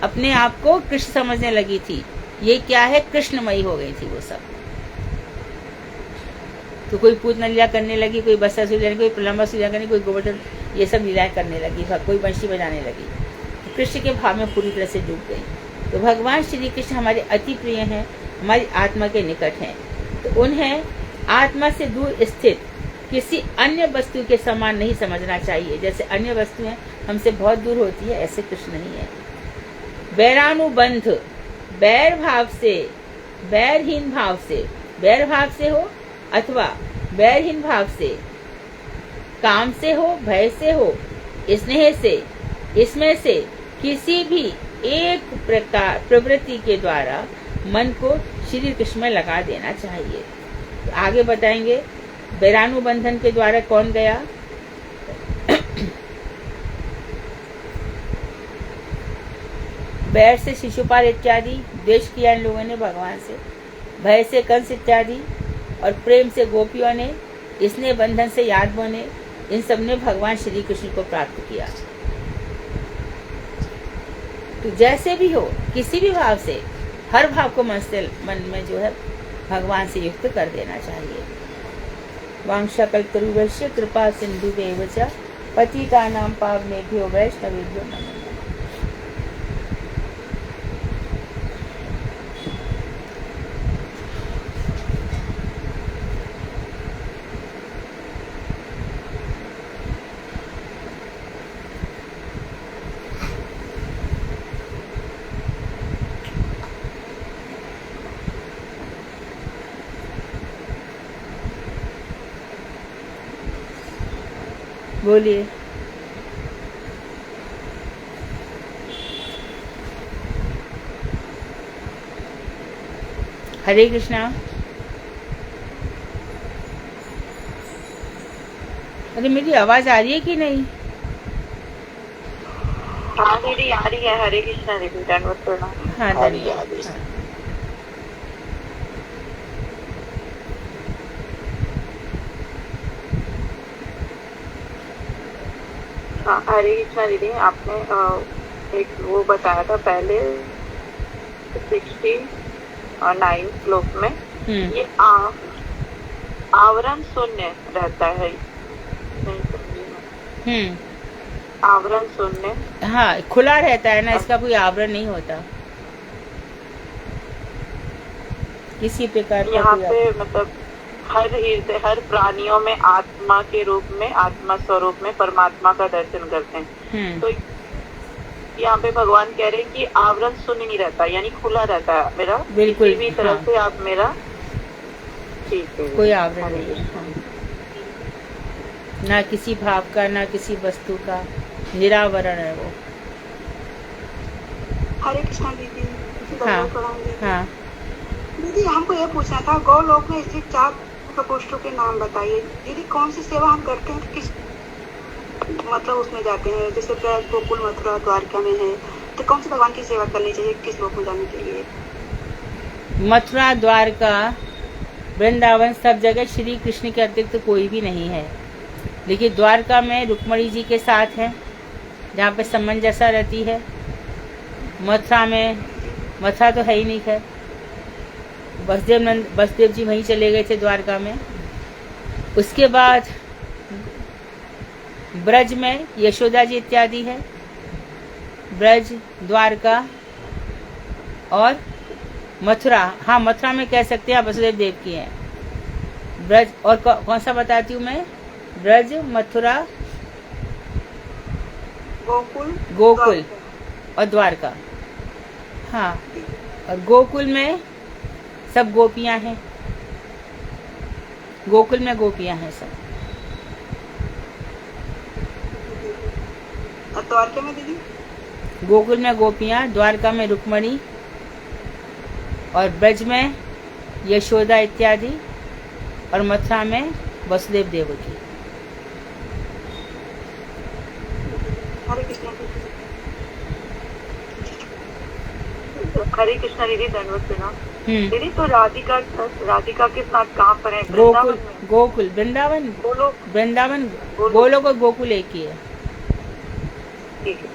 अपने आप को कृष्ण समझने लगी थी। ये क्या है? कृष्णमयी हो गई थी वो सब। तो कोई पूतना लीला करने लगी, कोई बस्सासुर लीला, कोई प्रलंबासुर लीला करने, कोई गोवर्धन, ये सब लीलाएं करने लगी, कोई बंशी बजाने लगी। तो कृष्ण के भाव में पूरी तरह से डूब गई। तो भगवान श्री कृष्ण हमारे अति प्रिय हैं, हमारी आत्मा के निकट हैं। तो उन्हें आत्मा से दूर स्थित किसी अन्य वस्तु के समान नहीं समझना चाहिए। जैसे अन्य वस्तुएं हमसे बहुत दूर होती है, ऐसे कृष्ण नहीं है। वैरानुबंध, बैर भाव से, बैरहीन भाव से, बैर भाव से हो अथवा बैरहीन भाव से, काम से हो, भय से हो, स्नेह से, इसमें से किसी भी एक प्रकार प्रवृत्ति के द्वारा मन को श्री कृष्ण में लगा देना चाहिए। तो आगे बताएंगे वैरानुबंधन के द्वारा कौन गया। बैर से शिशुपाल इत्यादि, द्वेष किया इन लोगों ने भगवान से, भय से कंस इत्यादि, और प्रेम से गोपियों ने, इसने बंधन से यादवों ने, इन सब ने भगवान श्री कृष्ण को प्राप्त किया। तो जैसे भी हो, किसी भी भाव से, हर भाव को मन में जो है भगवान से युक्त कर देना चाहिए। वांछा कल्पतरुभ्यश्च कृपा सिन्धुभ्येव च पतितानां पावनेभ्यो वैष्णवेभ्यो नमो नमः। बोलिए। हरे कृष्णा। अरे मेरी आवाज आ रही है कि नहीं? हाँ दीदी आ रही है। हरे कृष्णा दीदी, दंडवत प्रणाम। हाँ धन्यवाद। हाँ हरे कृष्णा दीदी, आपने एक वो बताया था पहले 69 श्लोक में, ये आवरण शून्य रहता है, नहीं समझी मैं। आवरण शून्य, हाँ खुला रहता है ना, इसका कोई आवरण नहीं होता किसी प्रकार का। यहाँ पे मतलब हर प्राणियों में आत्मा के रूप में, आत्मा स्वरूप में परमात्मा का दर्शन करते हैं। तो यहाँ पे भगवान कह रहे हैं कि आवरण शून्य नहीं रहता, यानी खुला रहता है मेरा, बिल्कुल किसी भी तरह से आप मेरा, ठीक है, कोई आवरण नहीं है। हाँ। ना किसी भाव का, ना किसी वस्तु का, निरावरण है वो। हरे कृष्णा दीदी। हाँ हाँ दीदी, हमको ये पूछना था, गौलोक में स्थित 4 प्रकोष्ठों के नाम बताइए। दीदी कौन सी सेवा हम करते हैं, किस मतलब उसमें जाते हैं? जैसे ब्रज, गोकुल, मथुरा, द्वारका में है, तो कौन से भगवान की सेवा करनी चाहिए किस लोक में जाने के लिए? मथुरा, द्वारका, वृंदावन, सब जगह श्री कृष्ण के अतिरिक्त तो कोई भी नहीं है। लेकिन द्वारका में रुक्मणी जी के साथ है, जहाँ पे समंजसा रहती है। मथुरा में, मथुरा तो है ही नहीं है, वसुदेव जी वहीं चले गए थे द्वारका में। उसके बाद ब्रज में यशोदा जी इत्यादि है। ब्रज, द्वारका और मथुरा, हाँ मथुरा में कह सकते हैं वसुदेव देव की है। ब्रज और कौन सा बताती हूँ मैं? ब्रज, मथुरा, गोकुल और द्वारका। हाँ, और गोकुल में सब गोपियां हैं, गोकुल में गोपियां हैं सब। और द्वारका में दीदी? गोकुल में गोपियां, द्वारका में रुक्मणी और ब्रज में यशोदा इत्यादि, और मथुरा में वसुदेव देवकी। हरे कृष्णा दीदी। हरे कृष्णा दीदी, दंडवत प्रणाम। दीदी तो राधिका के साथ कहाँ पर है? गोकुल, गोकुल, वृंदावन, वृंदावन, गोलोक और गोकुल एक ही है। ठीक है।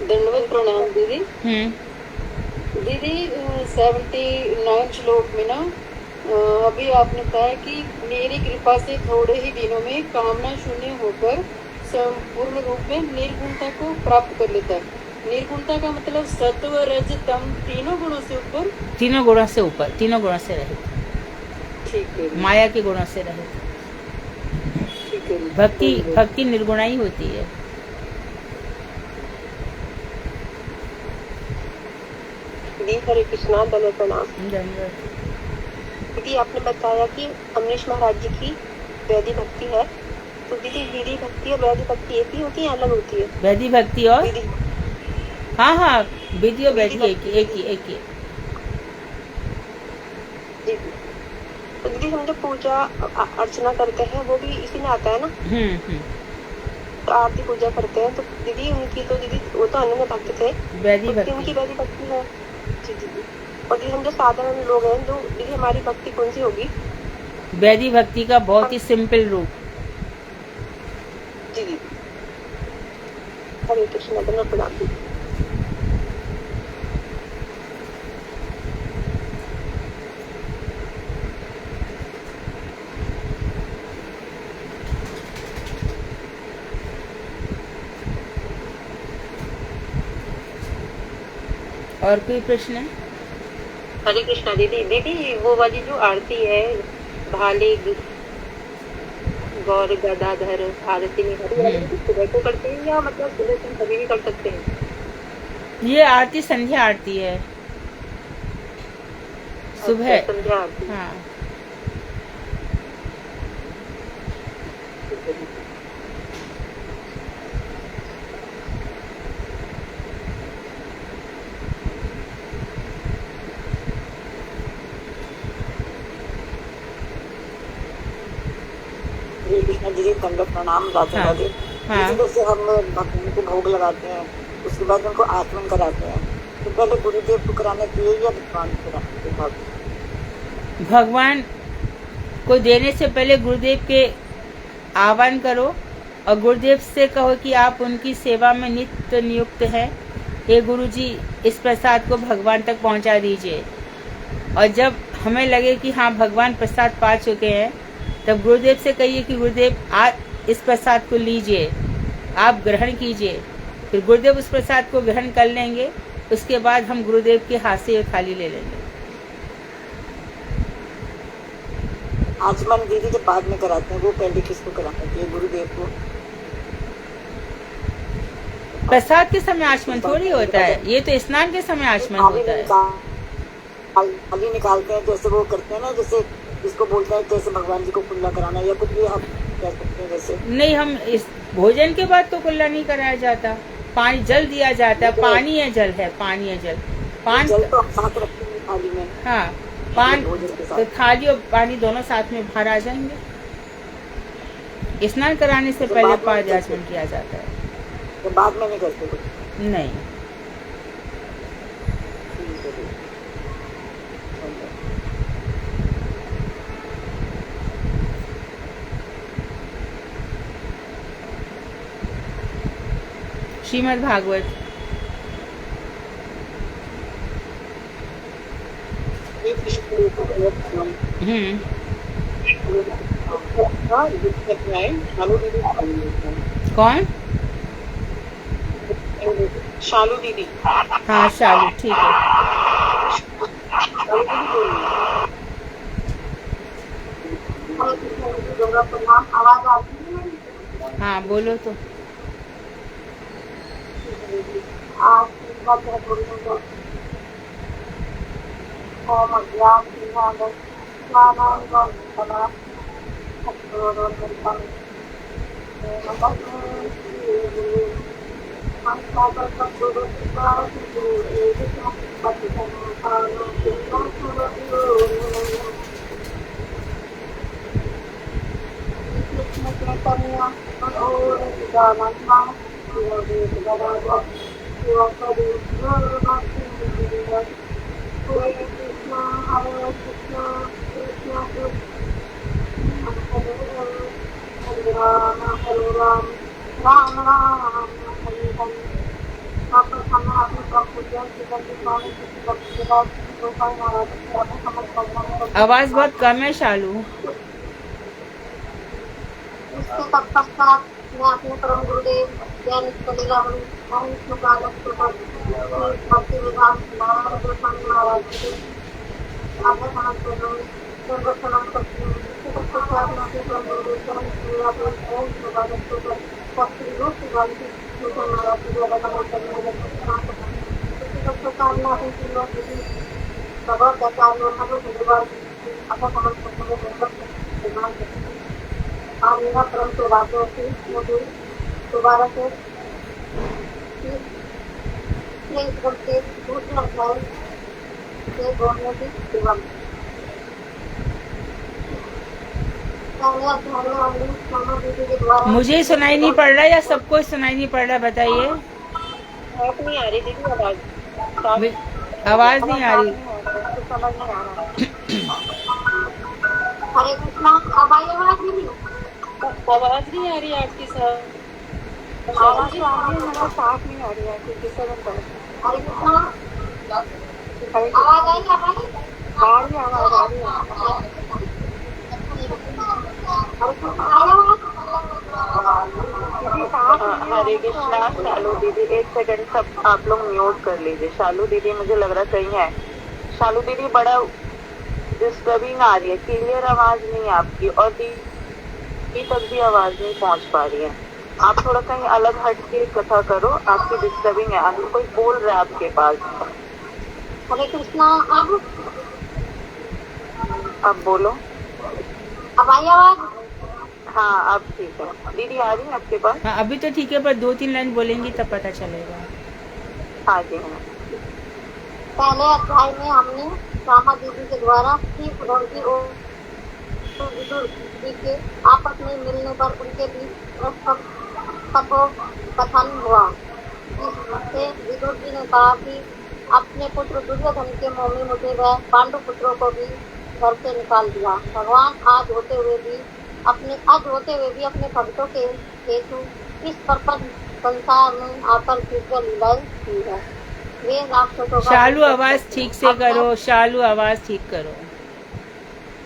दंडवत प्रणाम दीदी। दीदी 79 श्लोक में ना अभी आपने बताया कि मेरी कृपा से थोड़े ही दिनों में कामना शून्य होकर संपूर्ण रूप में निर्गुणता को प्राप्त कर लेता है। निर्गुणता का मतलब सत्व, रज, तम तीनों गुणों से ऊपर, तीनों गुणों से ऊपर, तीनों गुणों से रहित, ठीक है, माया के गुणों से रहित। ठीक है। भक्ति निर्गुणा ही होती है। दीदी हरे कृष्णा, दंडवत प्रणाम। धन्यवाद। दीदी आपने बताया कि अमरीश महाराज जी की वैदिक भक्ति है, तो दीदी विधि भक्ति और वैदिक भक्ति एक ही होती है, अलग होती है? वैदिक भक्ति और दीदी हाँ विधि और वैदिक एक ही। तो दीदी हम जो पूजा अर्चना करते हैं वो भी इसी में आता है ना? आरती पूजा करते हैं, तो दीदी उनकी तो दीदी वो तो अनन्य भक्त थे, वैदिक उनकी भक्ति। वैदिक भक्ति है। जी दीदी। और दीदी हम जो साधारण लोग हैं, तो दीदी हमारी भक्ति कौन सी होगी? वैदिक भक्ति का बहुत ही सिंपल रूप। जी दीदी। हरे कृष्ण। धन्यवाद। प्रणाम दीदी। और कोई प्रश्न है? हरे कृष्णा दीदी। दीदी वो वाली जो आरती है, भाले गौर गदाधर आरती में सुबह को करते हैं या मतलब सुबह से कभी भी कर सकते हैं? ये आरती संध्या आरती है, सुबह। अच्छा, संध्या आरती। हाँ। हरे कृष्णा दीदी। दंडवत प्रणाम। राधे हाँ। राधे। हाँ। दीदी जैसे हम भगवान को भोग लगाते हैं, उसके बाद उनको आचमन कराते हैं, तो पहले गुरुदेव को कराना चाहिए या भगवान को कराना चाहिए? भगवान को देने से पहले गुरुदेव के आह्वान करो और गुरुदेव से कहो कि आप उनकी सेवा में नित्य नियुक्त हैं। हे गुरुजी, इस प्रसाद को भगवान तक पहुंचा दीजिए। और जब हमें लगे कि हाँ भगवान प्रसाद पा चुके हैं, तब गुरुदेव से कहिए कि गुरुदेव आप इस प्रसाद को लीजिए, आप ग्रहण कीजिए। फिर गुरुदेव उस प्रसाद को ग्रहण कर लेंगे। उसके बाद हम गुरुदेव के हाथ से ये थाली ले लेंगे। आचमन दीदी जब बाद में कराते हैं, वो पहले किसको कराना चाहिए? गुरुदेव को? प्रसाद के समय आचमन थोड़ी होता है, ये तो स्नान के समय आचमन होता है। थाली निकालते हैं, जैसे वो करते हैं ना, जैसे जिसको बोलते हैं जैसे भगवान जी को कुल्ला कराना या कुछ भी आप कह सकते हैं वैसे। नहीं, हम इस भोजन के बाद तो कुल्ला नहीं कराया जाता, पानी जल दिया जाता है। पानी है जल है, पानी है जल। पान जल तो हम साथ रखते हैं थाली में। हाँ, पान भोजन के साथ। तो थाली और पानी दोनों साथ में बाहर आ जाएंगे। स्नान कराने से तो पहले बाद में पाद कैसे? आचमन किया जाता है। तो बाद में नहीं करते कुछ? नहीं। ठीक है दीदी। श्रीमद् भागवत। कौन? शालू दीदी। हाँ शालू, ठीक है। आवाज आती है? हाँ बोलो तो। आज की बात है बोलूँगा। ओम अज्ञान सिंहागत स्वानां Gautama अक्रोरो निर्तम Hare Krishna, Hare Krishna, Krishna Krishna, Hare Hare, Hare Rama, Rama Rama, Hare Hare। वापस हमें अपने प्रभु जय श्री कृष्ण स्वामी जी भक्ति के बाद गोपाल महाराज के अपने समझ करना। आवाज बहुत कम है शालू। इसके तत्पश्चात मैं अपने परम गुरुदेव ज्ञान कलीला भक्ति विधान नारायण गोस्वामी महाराज जी आगे समझ कर लो संरक्षण करती हूँ। इसके तत्पश्चात मैं अपने परम गुरुदेव ज्ञान कलीला भक्ति रूप की गाली महाराज जी ज्यादा समझ करने लगे। इसके तत्पश्चात मैं अपने तीनों भगवत आचार्य अपना समझ करने आज मेरा परम सौभाग्य है कि मुझे दोबारा से के दूसरे अध्याय से बोलने की सेवा पहले अध्याय में अमरीश मामा दीदी के द्वारा मुझे सुनाई नहीं पड़ रहा या सबको सुनाई नहीं पड़ रहा, बताइए। साफ नहीं आ रही दीदी आवाज, आवाज नहीं आ रही। समझ नहीं आ रहा। हरे कृष्णा, अब आई आवाज दीदी? आवाज नहीं आ रही आपकी सर? आवाज तो आ रही है मगर साफ नहीं आ रही है, कुछ डिस्टर्बेंस है। हरे कृष्णा, हरे आवाज आई? अब आई? आ रही है, आवाज आ रही है। हरे कृष्णा, आई आवाज? दीदी साफ नहीं है। हरे कृष्णा। शालू दीदी एक सेकंड, सब आप लोग म्यूट कर लीजिए। शालू दीदी मुझे लग रहा कहीं है। शालू दीदी बड़ा डिस्टर्बिंग आ रही है, क्लियर आवाज नहीं है आपकी, और दीदी तक भी आवाज नहीं पहुंच पा रही है। आप थोड़ा कहीं अलग हट के कथा करो, आपकी डिस्टर्बिंग है। अंदर कोई बोल रहा है आपके पास। हरे कृष्णा, अब बोलो। अब आई आवाज? हाँ अब ठीक है। दीदी आ रही है आपके पास? हाँ अभी तो ठीक है, पर 2-3 लाइन बोलेंगी तब पता चलेगा। हाँ जी हाँ। पहले अध्याय में हमने रामा दीदी के द्वारा श्री उद्धव जी और विदुर जी के आपस में मिलने पर उनके बीच कथन हुआ। इससे विदुर जी ने कहा कि अपने पुत्र दुर्योधन के मोह में मुझे वह पांडु पुत्रों को भी घर से निकाल दिया। भगवान आज होते हुए भी अपने भक्तों के हेतु इस प्रपंच संसार में आकर दिव्य लीलाएं की है। वे राक्षसों का शालू आवाज ठीक से करो, शालू आवाज ठीक करो।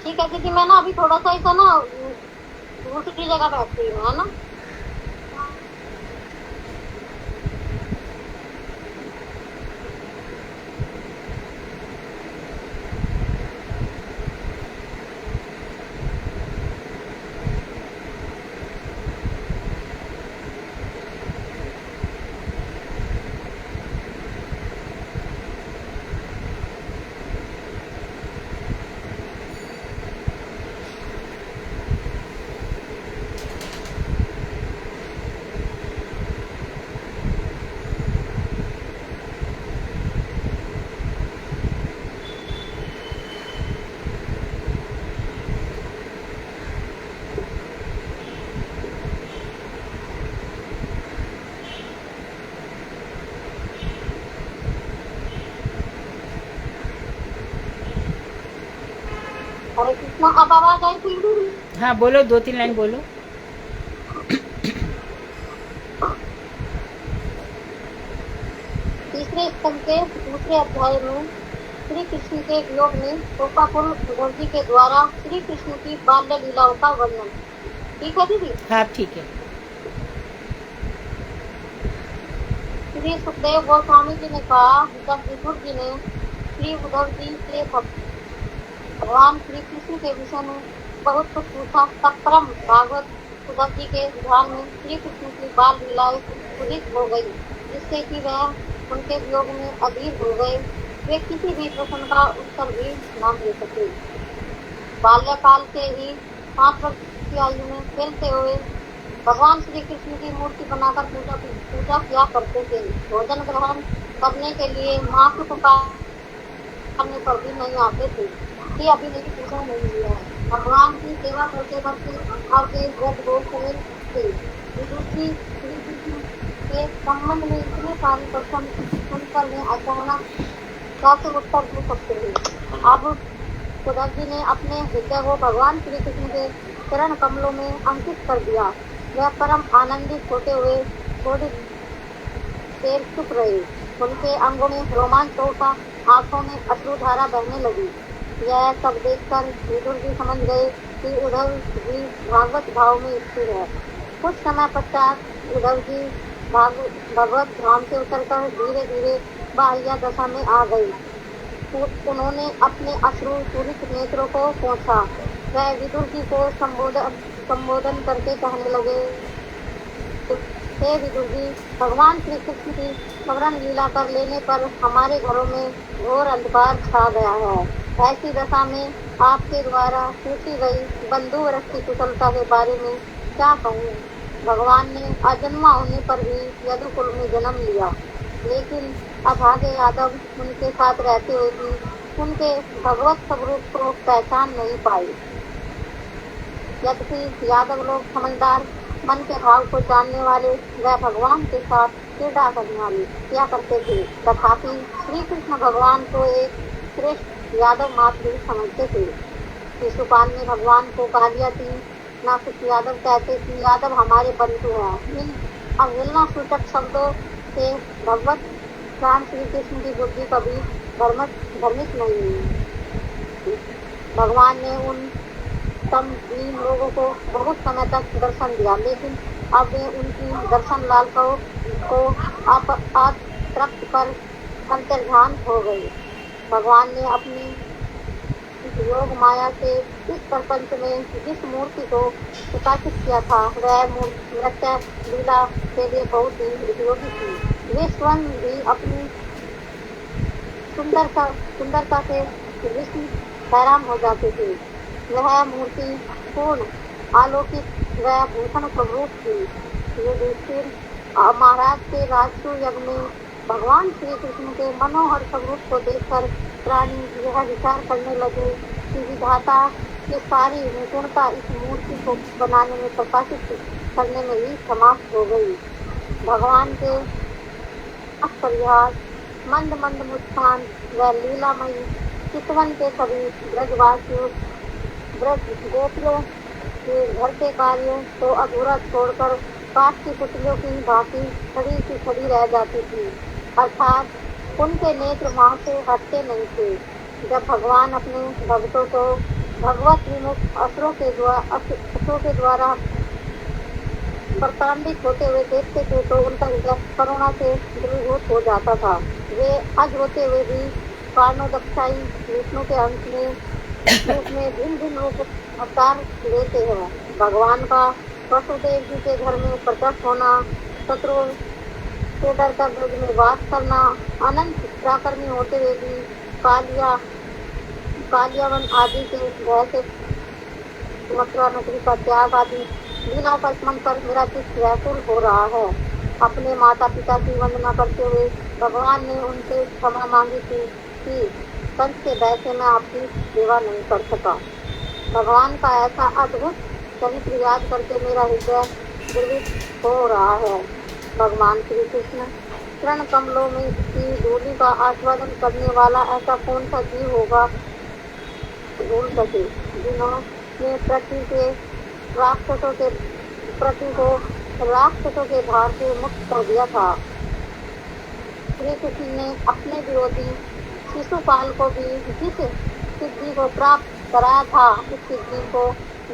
ठीक है दीदी, मैं ना अभी थोड़ा सा ऐसा ना दूसरी जगह बैठ रही हूँ, है ना। हरे कृष्णा, अब आवाज आई थी? हाँ बोलो, 2-3 लाइन बोलो। तीसरे स्तंभ के दूसरे अध्याय में श्री कृष्ण के योग में गोपाकुल उद्धव जी के द्वारा श्री कृष्ण की बाल्य लीलाओं का वर्णन। ठीक है दीदी? हाँ ठीक है। श्री सुखदेव गोस्वामी जी ने कहा, जब विदुर जी ने श्री उद्धव जी से भगवान श्री कृष्ण के विषय में बहुत कुछ पूछा, तब परम भागवत उद्धव जी के ध्यान में श्री कृष्ण की बाल लीलाएं उदित हो गई, जिससे कि वह उनके वियोग में अधीर हो गए। वे किसी भी प्रश्न का उत्तर भी न दे सके। बाल्यकाल से ही 5 वर्ष की आयु में खेलते हुए भगवान श्री कृष्ण की मूर्ति बनाकर पूजा किया करते थे। भोजन ग्रहण करने के लिए माँ को पुकारने पर भी नहीं आते थे कि अभी मेरी पूजा नहीं हुआ है। भगवान की सेवा करते करते आगे व्रत हो गए थे। विदुर जी श्री कृष्ण के संबंध में इतने सारे प्रश्न सुनकर मैं अचानक कैसे उत्तर दे सकते हैं। अब उद्धव जी ने अपने हृदय को भगवान श्री कृष्ण के चरण कमलों में अंकित कर दिया। वह परम आनंदित होते हुए थोड़ी देर चुप रहे। उनके अंगों में रोमांच उठा, आंखों में अश्रुधारा बहने लगी। यह सब देखकर विदुर जी समझ गए कि उद्धव जी भागवत भाव में स्थिर है। कुछ समय पश्चात उद्धव जी भगवत धाम से उतरकर धीरे धीरे बाह्य दशा में आ गए। उन्होंने अपने अश्रु पूरित नेत्रों को पोंछा। वह विदुर जी को संबोधन करके कहने लगे, हे विदुर जी, भगवान श्री कृष्ण की स्मरण लीला कर लेने पर हमारे घरों में घोर अंधकार छा गया है। ऐसी दशा में आपके द्वारा पूछी गई बंधु वृक्ष की कुशलता के बारे में क्या कहूँ। भगवान ने अजन्मा होने पर भी यदुकुल में जन्म लिया, लेकिन अभागे यादव उनके साथ रहते हुए भी उनके भगवत स्वरूप को पहचान नहीं पाए। यद्यपि यादव लोग समझदार मन के भाव को जानने वाले व भगवान के साथ क्रीड़ा करने वाले किया करते थे, तथापि श्री कृष्ण भगवान को एक श्रेष्ठ यादव मात्र ही समझते थे। शिशुपाल ने भगवान को गालियां दी। नासिक यादव कहते कि यादव हमारे बंधु हैं। इन अवहेलना सूचक शब्दों से भगवत प्राण श्री कृष्ण की बुद्धि कभी भ्रमित नहीं हुई। भगवान ने उन दीन लोगों को बहुत समय तक दर्शन दिया, लेकिन अब वे उनकी दर्शन लालसाओं को तृप्त कर अंतर्ध्यान हो गई। भगवान ने अपनी योग माया से इस प्रपंच में जिस मूर्ति को प्रकाशित किया था वह नृत्य लीला के लिए बहुत ही उपयोगी थी। वे स्वयं भी अपनी सुंदरता से विष्णु हैरान हो जाते थे। वह मूर्ति पूर्ण आलोकित व भूषण स्वरूप थी। युधिष्ठिर महाराज के राजसू यज्ञ में भगवान श्री कृष्ण के मनोहर स्वरूप को देखकर प्राणी यह विचार करने लगे कि विधाता की सारी निपुणता इस मूर्ति को बनाने में प्रकाशित करने में ही समाप्त हो गई। भगवान के अपरिहास मंद मंद मुस्कान व लीलामयी चितवन के सभी ब्रजवासियों ब्रज गोपियों के घर के कार्यों को अधूरा छोड़कर काठ की पुतलियों की भांति खड़ी की खड़ी रह जाती थी, अर्थात उनके नेत्र वहां से हटते नहीं थे। जब भगवान अपने भक्तों को भगवत विमुख असुरों के द्वारा प्रताड़ित होते हुए देखते थे तो उनका हृदय करुणा से द्रवीभूत हो जाता था। वे अज होते हुए भी कारणोदक्षाई विष्णु के अंश में भिन्न भिन्न रूप अवतार लेते हैं। भगवान का वसुदेव जी के घर में प्रकट होना, शत्रुओं से डर कर ब्रज में वास करना, अनंत पराक्रमी होते हुए भी कालियावन आदि के भय से मथुरा नगरी का त्याग आदि लीलाओं का स्मरण कर मेरा चित्त व्याकुल हो रहा है। अपने माता पिता की वंदना करते हुए भगवान ने उनसे क्षमा मांगी थी कि कंस के भय से मैं आपकी सेवा नहीं कर सका। भगवान का ऐसा अद्भुत चरित्र याद करके मेरा हृदय द्रवित हो रहा है। भगवान श्री कृष्ण चरण कमलों में की धूलि का आस्वादन करने वाला ऐसा कौन सा जीव होगा भूल सके, जिन्होंने पृथ्वी के राक्षसों के भार से मुक्त कर दिया था। श्री कृष्ण ने अपने विरोधी शिशुपाल को भी जिस सिद्धि को प्राप्त कराया था उस सिद्धि को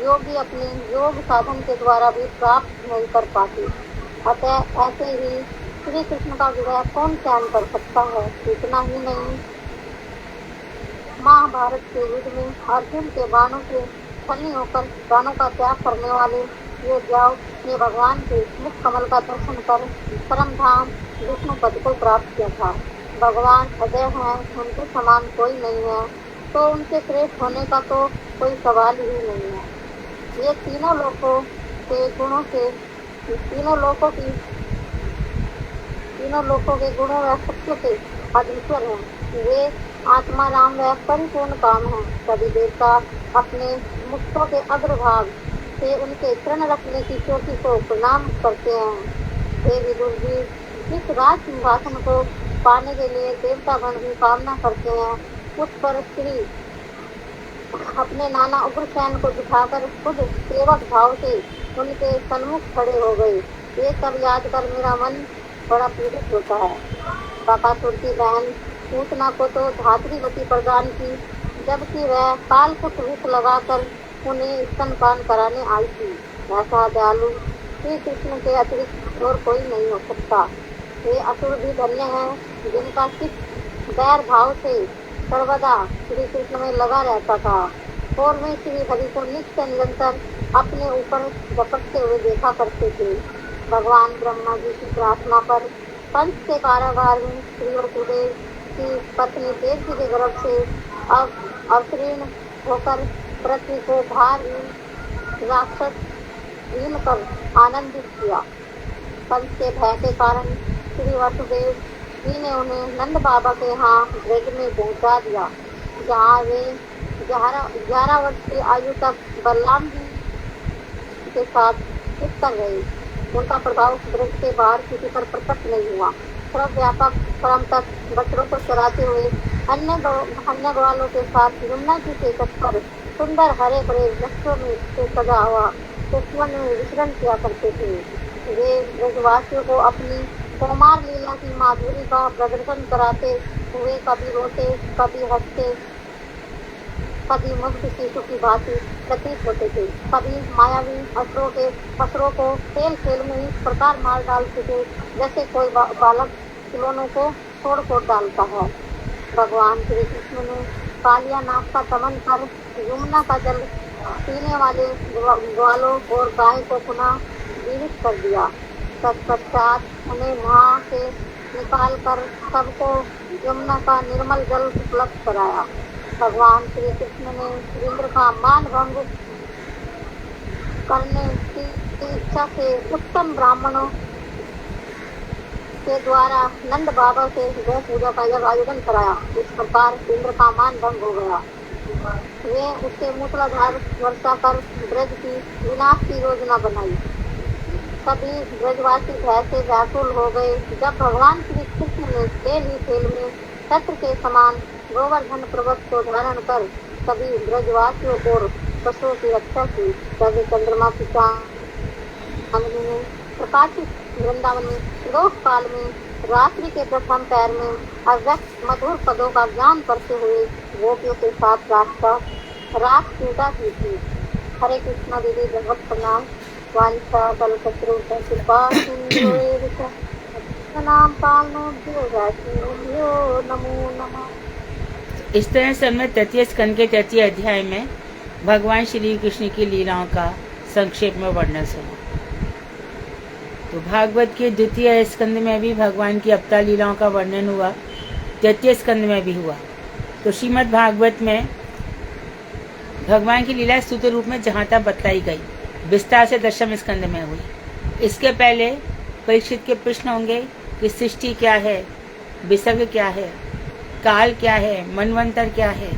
योगी अपने योग साधन के द्वारा भी प्राप्त नहीं कर पाती। अतः ऐसे ही श्री कृष्ण का विवाह कौन सहन कर सकता है। इतना ही नहीं, महाभारत के युद्ध में अर्जुन के बाणों से छलनी होकर प्राणों का त्याग करने वाले ये द्याव ने भगवान के मुख कमल का दर्शन कर परम धाम विष्णु पद को प्राप्त किया था। भगवान अजय हैं, उनके समान कोई नहीं है, तो उनके श्रेष्ठ होने का तो कोई सवाल ही नहीं है। ये तीनों लोकों के गुणों के गुणों व सत्य के अधीश्वर हैं। वे आत्मा राम व परिपूर्ण काम है। सभी देवता अपने मुक्तों के अग्रभाग से उनके चरण रखने की चोटी को प्रणाम करते हैं। हे विदुर जी, जिस राज सिंहासन को पाने के लिए देवतागण भी कामना करते हैं, उस पर श्री अपने नाना उग्रसेन को दिखाकर खुद सेवक भाव से उनके सन्मुख खड़े हो गए। ये सब याद कर मेरा मन बड़ा पीड़ित होता है। बकासुर की बहन पूतना को तो धात्री गति प्रदान की, जबकि वह कालकुट विष लगाकर उन्हें स्तनपान कराने आई थी। ऐसा दयालु श्री कृष्ण के अतिरिक्त और कोई नहीं हो सकता। वे असुर भी धन्य हैं जिनका चित्त बैर भाव से सर्वदा श्री कृष्ण में लगा रहता था और वे श्री हरि को नित्य निरंतर अपने ऊपर झपटते हुए देखा करते थे। भगवान ब्रह्मा जी की प्रार्थना पर पंच के कारागार में श्री वसुदेव की पत्नी देवकी के गर्भ से अब अवतीर्ण होकर पृथ्वी को भारहीन राक्षस हीन कर आनंदित किया। पंच के भय के कारण श्री वसुदेव जी ने उन्हें नंद बाबा के यहाँ ब्रज में पहुँचा दिया, जहाँ वे 11 वर्ष की आयु तक बलराम जी के साथ स्थिर रहे। उनका प्रभाव ब्रज के बाहर किसी पर प्रकट नहीं हुआ। सर्वव्यापक परम तत्व बछड़ों को चराते हुए अन्य ग्वालों के साथ यमुना जी के तट पर सुंदर हरे भरे वृक्षों में से सजा हुआ उपवन में विचरण किया करते थे। वे ब्रजवासियों को अपनी कौमार लीला की माधुरी का प्रदर्शन कराते हुए कभी रोते, कभी हंसते, कभी मुग्ध शिशु की भांति प्रतीत होते थे। कभी मायावी असुरों को खेल खेल में इस प्रकार मार डालते थे जैसे कोई बालक खिलौनों को तोड़ फोड़ डालता है। भगवान श्री कृष्ण ने कालिया नाग का दमन कर यमुना का जल पीने वाले ग्वालों और गाय को पुनः जीवित कर दिया। तत्पश्चात उन्हें वहाँ से निकाल कर सबको यमुना का निर्मल जल उपलब्ध कराया। भगवान श्री कृष्ण ने इंद्र का मान भंग करने की इच्छा से उत्तम ब्राह्मणों के द्वारा नंद बाबा से गौ पूजा का आयोजन कराया। इस प्रकार इंद्र का मान भंग हो गया। वे उससे मूसलाधार वर्षा कर ब्रज की विनाश की योजना बनाई। सभी ब्रजवासी भय से व्याकुल हो गए। जब भगवान श्री कृष्ण ने खेल ही खेल में छत्र के समान गोवर्धन पर्वत को धारण कर सभी ब्रजवासियों और पशुओं की रक्षा की। तब चंद्रमा की चांदनी में प्रकाशित वृंदावन में प्रदोष काल में रात्रि के प्रथम पैर में अव्यक्त मधुर पदों का ज्ञान करते हुए गोपियों के साथ रास क्रीड़ा की थी। हरे कृष्णा दीदी, बहुत प्रणाम। वांछा कल्पत्रु कृपा सिंधु नाम नमो नमः। इस तरह से हमने तृतीय स्कंद के तृतीय अध्याय में भगवान श्री कृष्ण की लीलाओं का संक्षेप में वर्णन सुना। तो भागवत के द्वितीय स्कंद में भी भगवान की अवतार लीलाओं का वर्णन हुआ, तृतीय स्कंद में भी हुआ। तो श्रीमद् भागवत में भगवान की लीला स्तुति रूप में जहाँ तक बतलाई गई विस्तार से दशम स्कंद में हुई। इसके पहले परीक्षित के प्रश्न होंगे कि सृष्टि क्या है, विसर्ग क्या है, काल क्या है, मनवंतर क्या है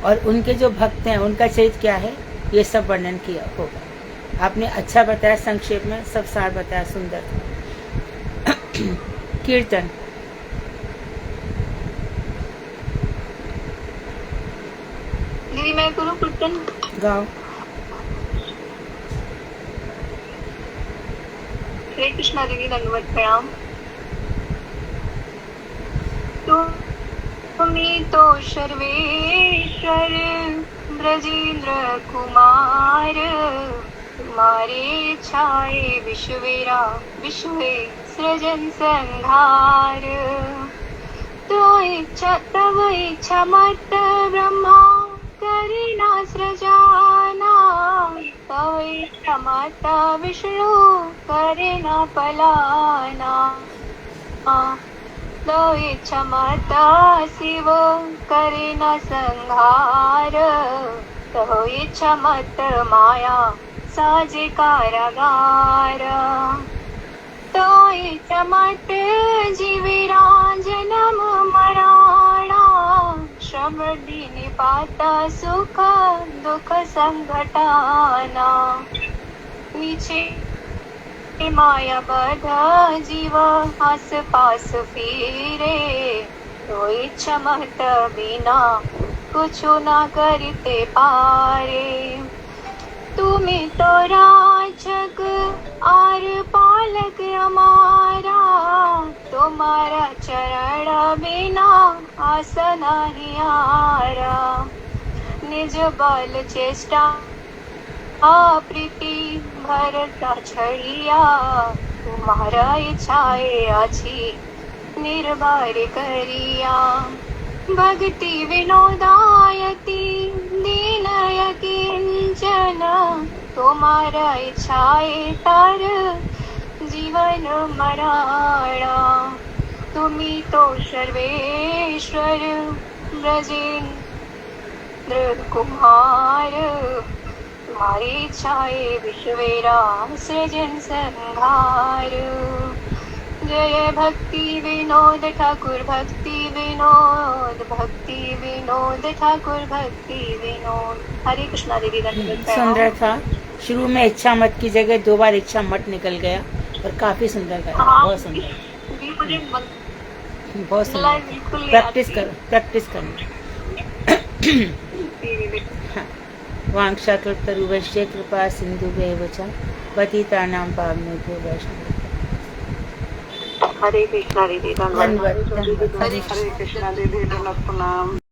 और उनके जो भक्त हैं उनका चरित्र क्या है, ये सब वर्णन किया होगा। आपने अच्छा बताया, संक्षेप में सब सार बताया, सुंदर था। कीर्तन दीदी मैं करूँ कीर्तन? गाओ। हरे कृष्णा दीदी, दंडवत प्रणाम। तुम्ही तो सर्वेश्वर ब्रजेंद्र कुमार, तुम्हारे छाए विश्वेरा विश्वे सृजन संहार। तव इच्छा मत ब्रह्मा करे न सृजाना, तव इच्छा मत विष्णु करे न पलाना। तव इच्छा मत शिव करे न संहार, तव इच्छा मत माया साजे कारागार। तो इच्छा मत जीवेरा जन्म मराणा, श्रवणी निपाता सुख दुख संघटाना। नीचे माया बधा जीव आस पास फिरे, तो इच्छा मत बिना कुछ न करते पारे। तुम्हें तो राजक और पालक हमारा, तुम्हारा चरण बिना आसन नहीं आरा। निज बल चेष्टा प्रीति भरता छड़िया, तुम्हारा इच्छाए अच्छी निर्भर करिया। भक्ति विनोदायति दीनय किंचन, तुम्हारा इच्छाए तर जीवन मराणा। तुम्ही तो सर्वेश्वर ब्रजेंद्र कुमार, तुम्हारी इच्छाए विश्वेरा सृजन संहार। जय भक्ति विनोद ठाकुर भक्ति विनोद, भक्ति विनोद ठाकुर भक्ति विनोद। हरे कृष्णा दीदी, सुंदर था। शुरू में इच्छा मत की जगह 2 बार इच्छा मत निकल गया और काफी सुंदर गाया, बहुत सुंदर, जी मुझे बहुत सुंदर। बिल्कुल नहीं प्रैक्टिस आती। करो, प्रैक्टिस करना। वांछाकल्पतरुभ्यश्च कृपा सिन्धुभ्येव च पतितानां पावनेभ्यो वैष्णवेभ्यो। हरे कृष्णा दीदी, धन्यवाद। धन्यवाद, धन्यवाद। हरे कृष्णा दीदी, प्रणाम।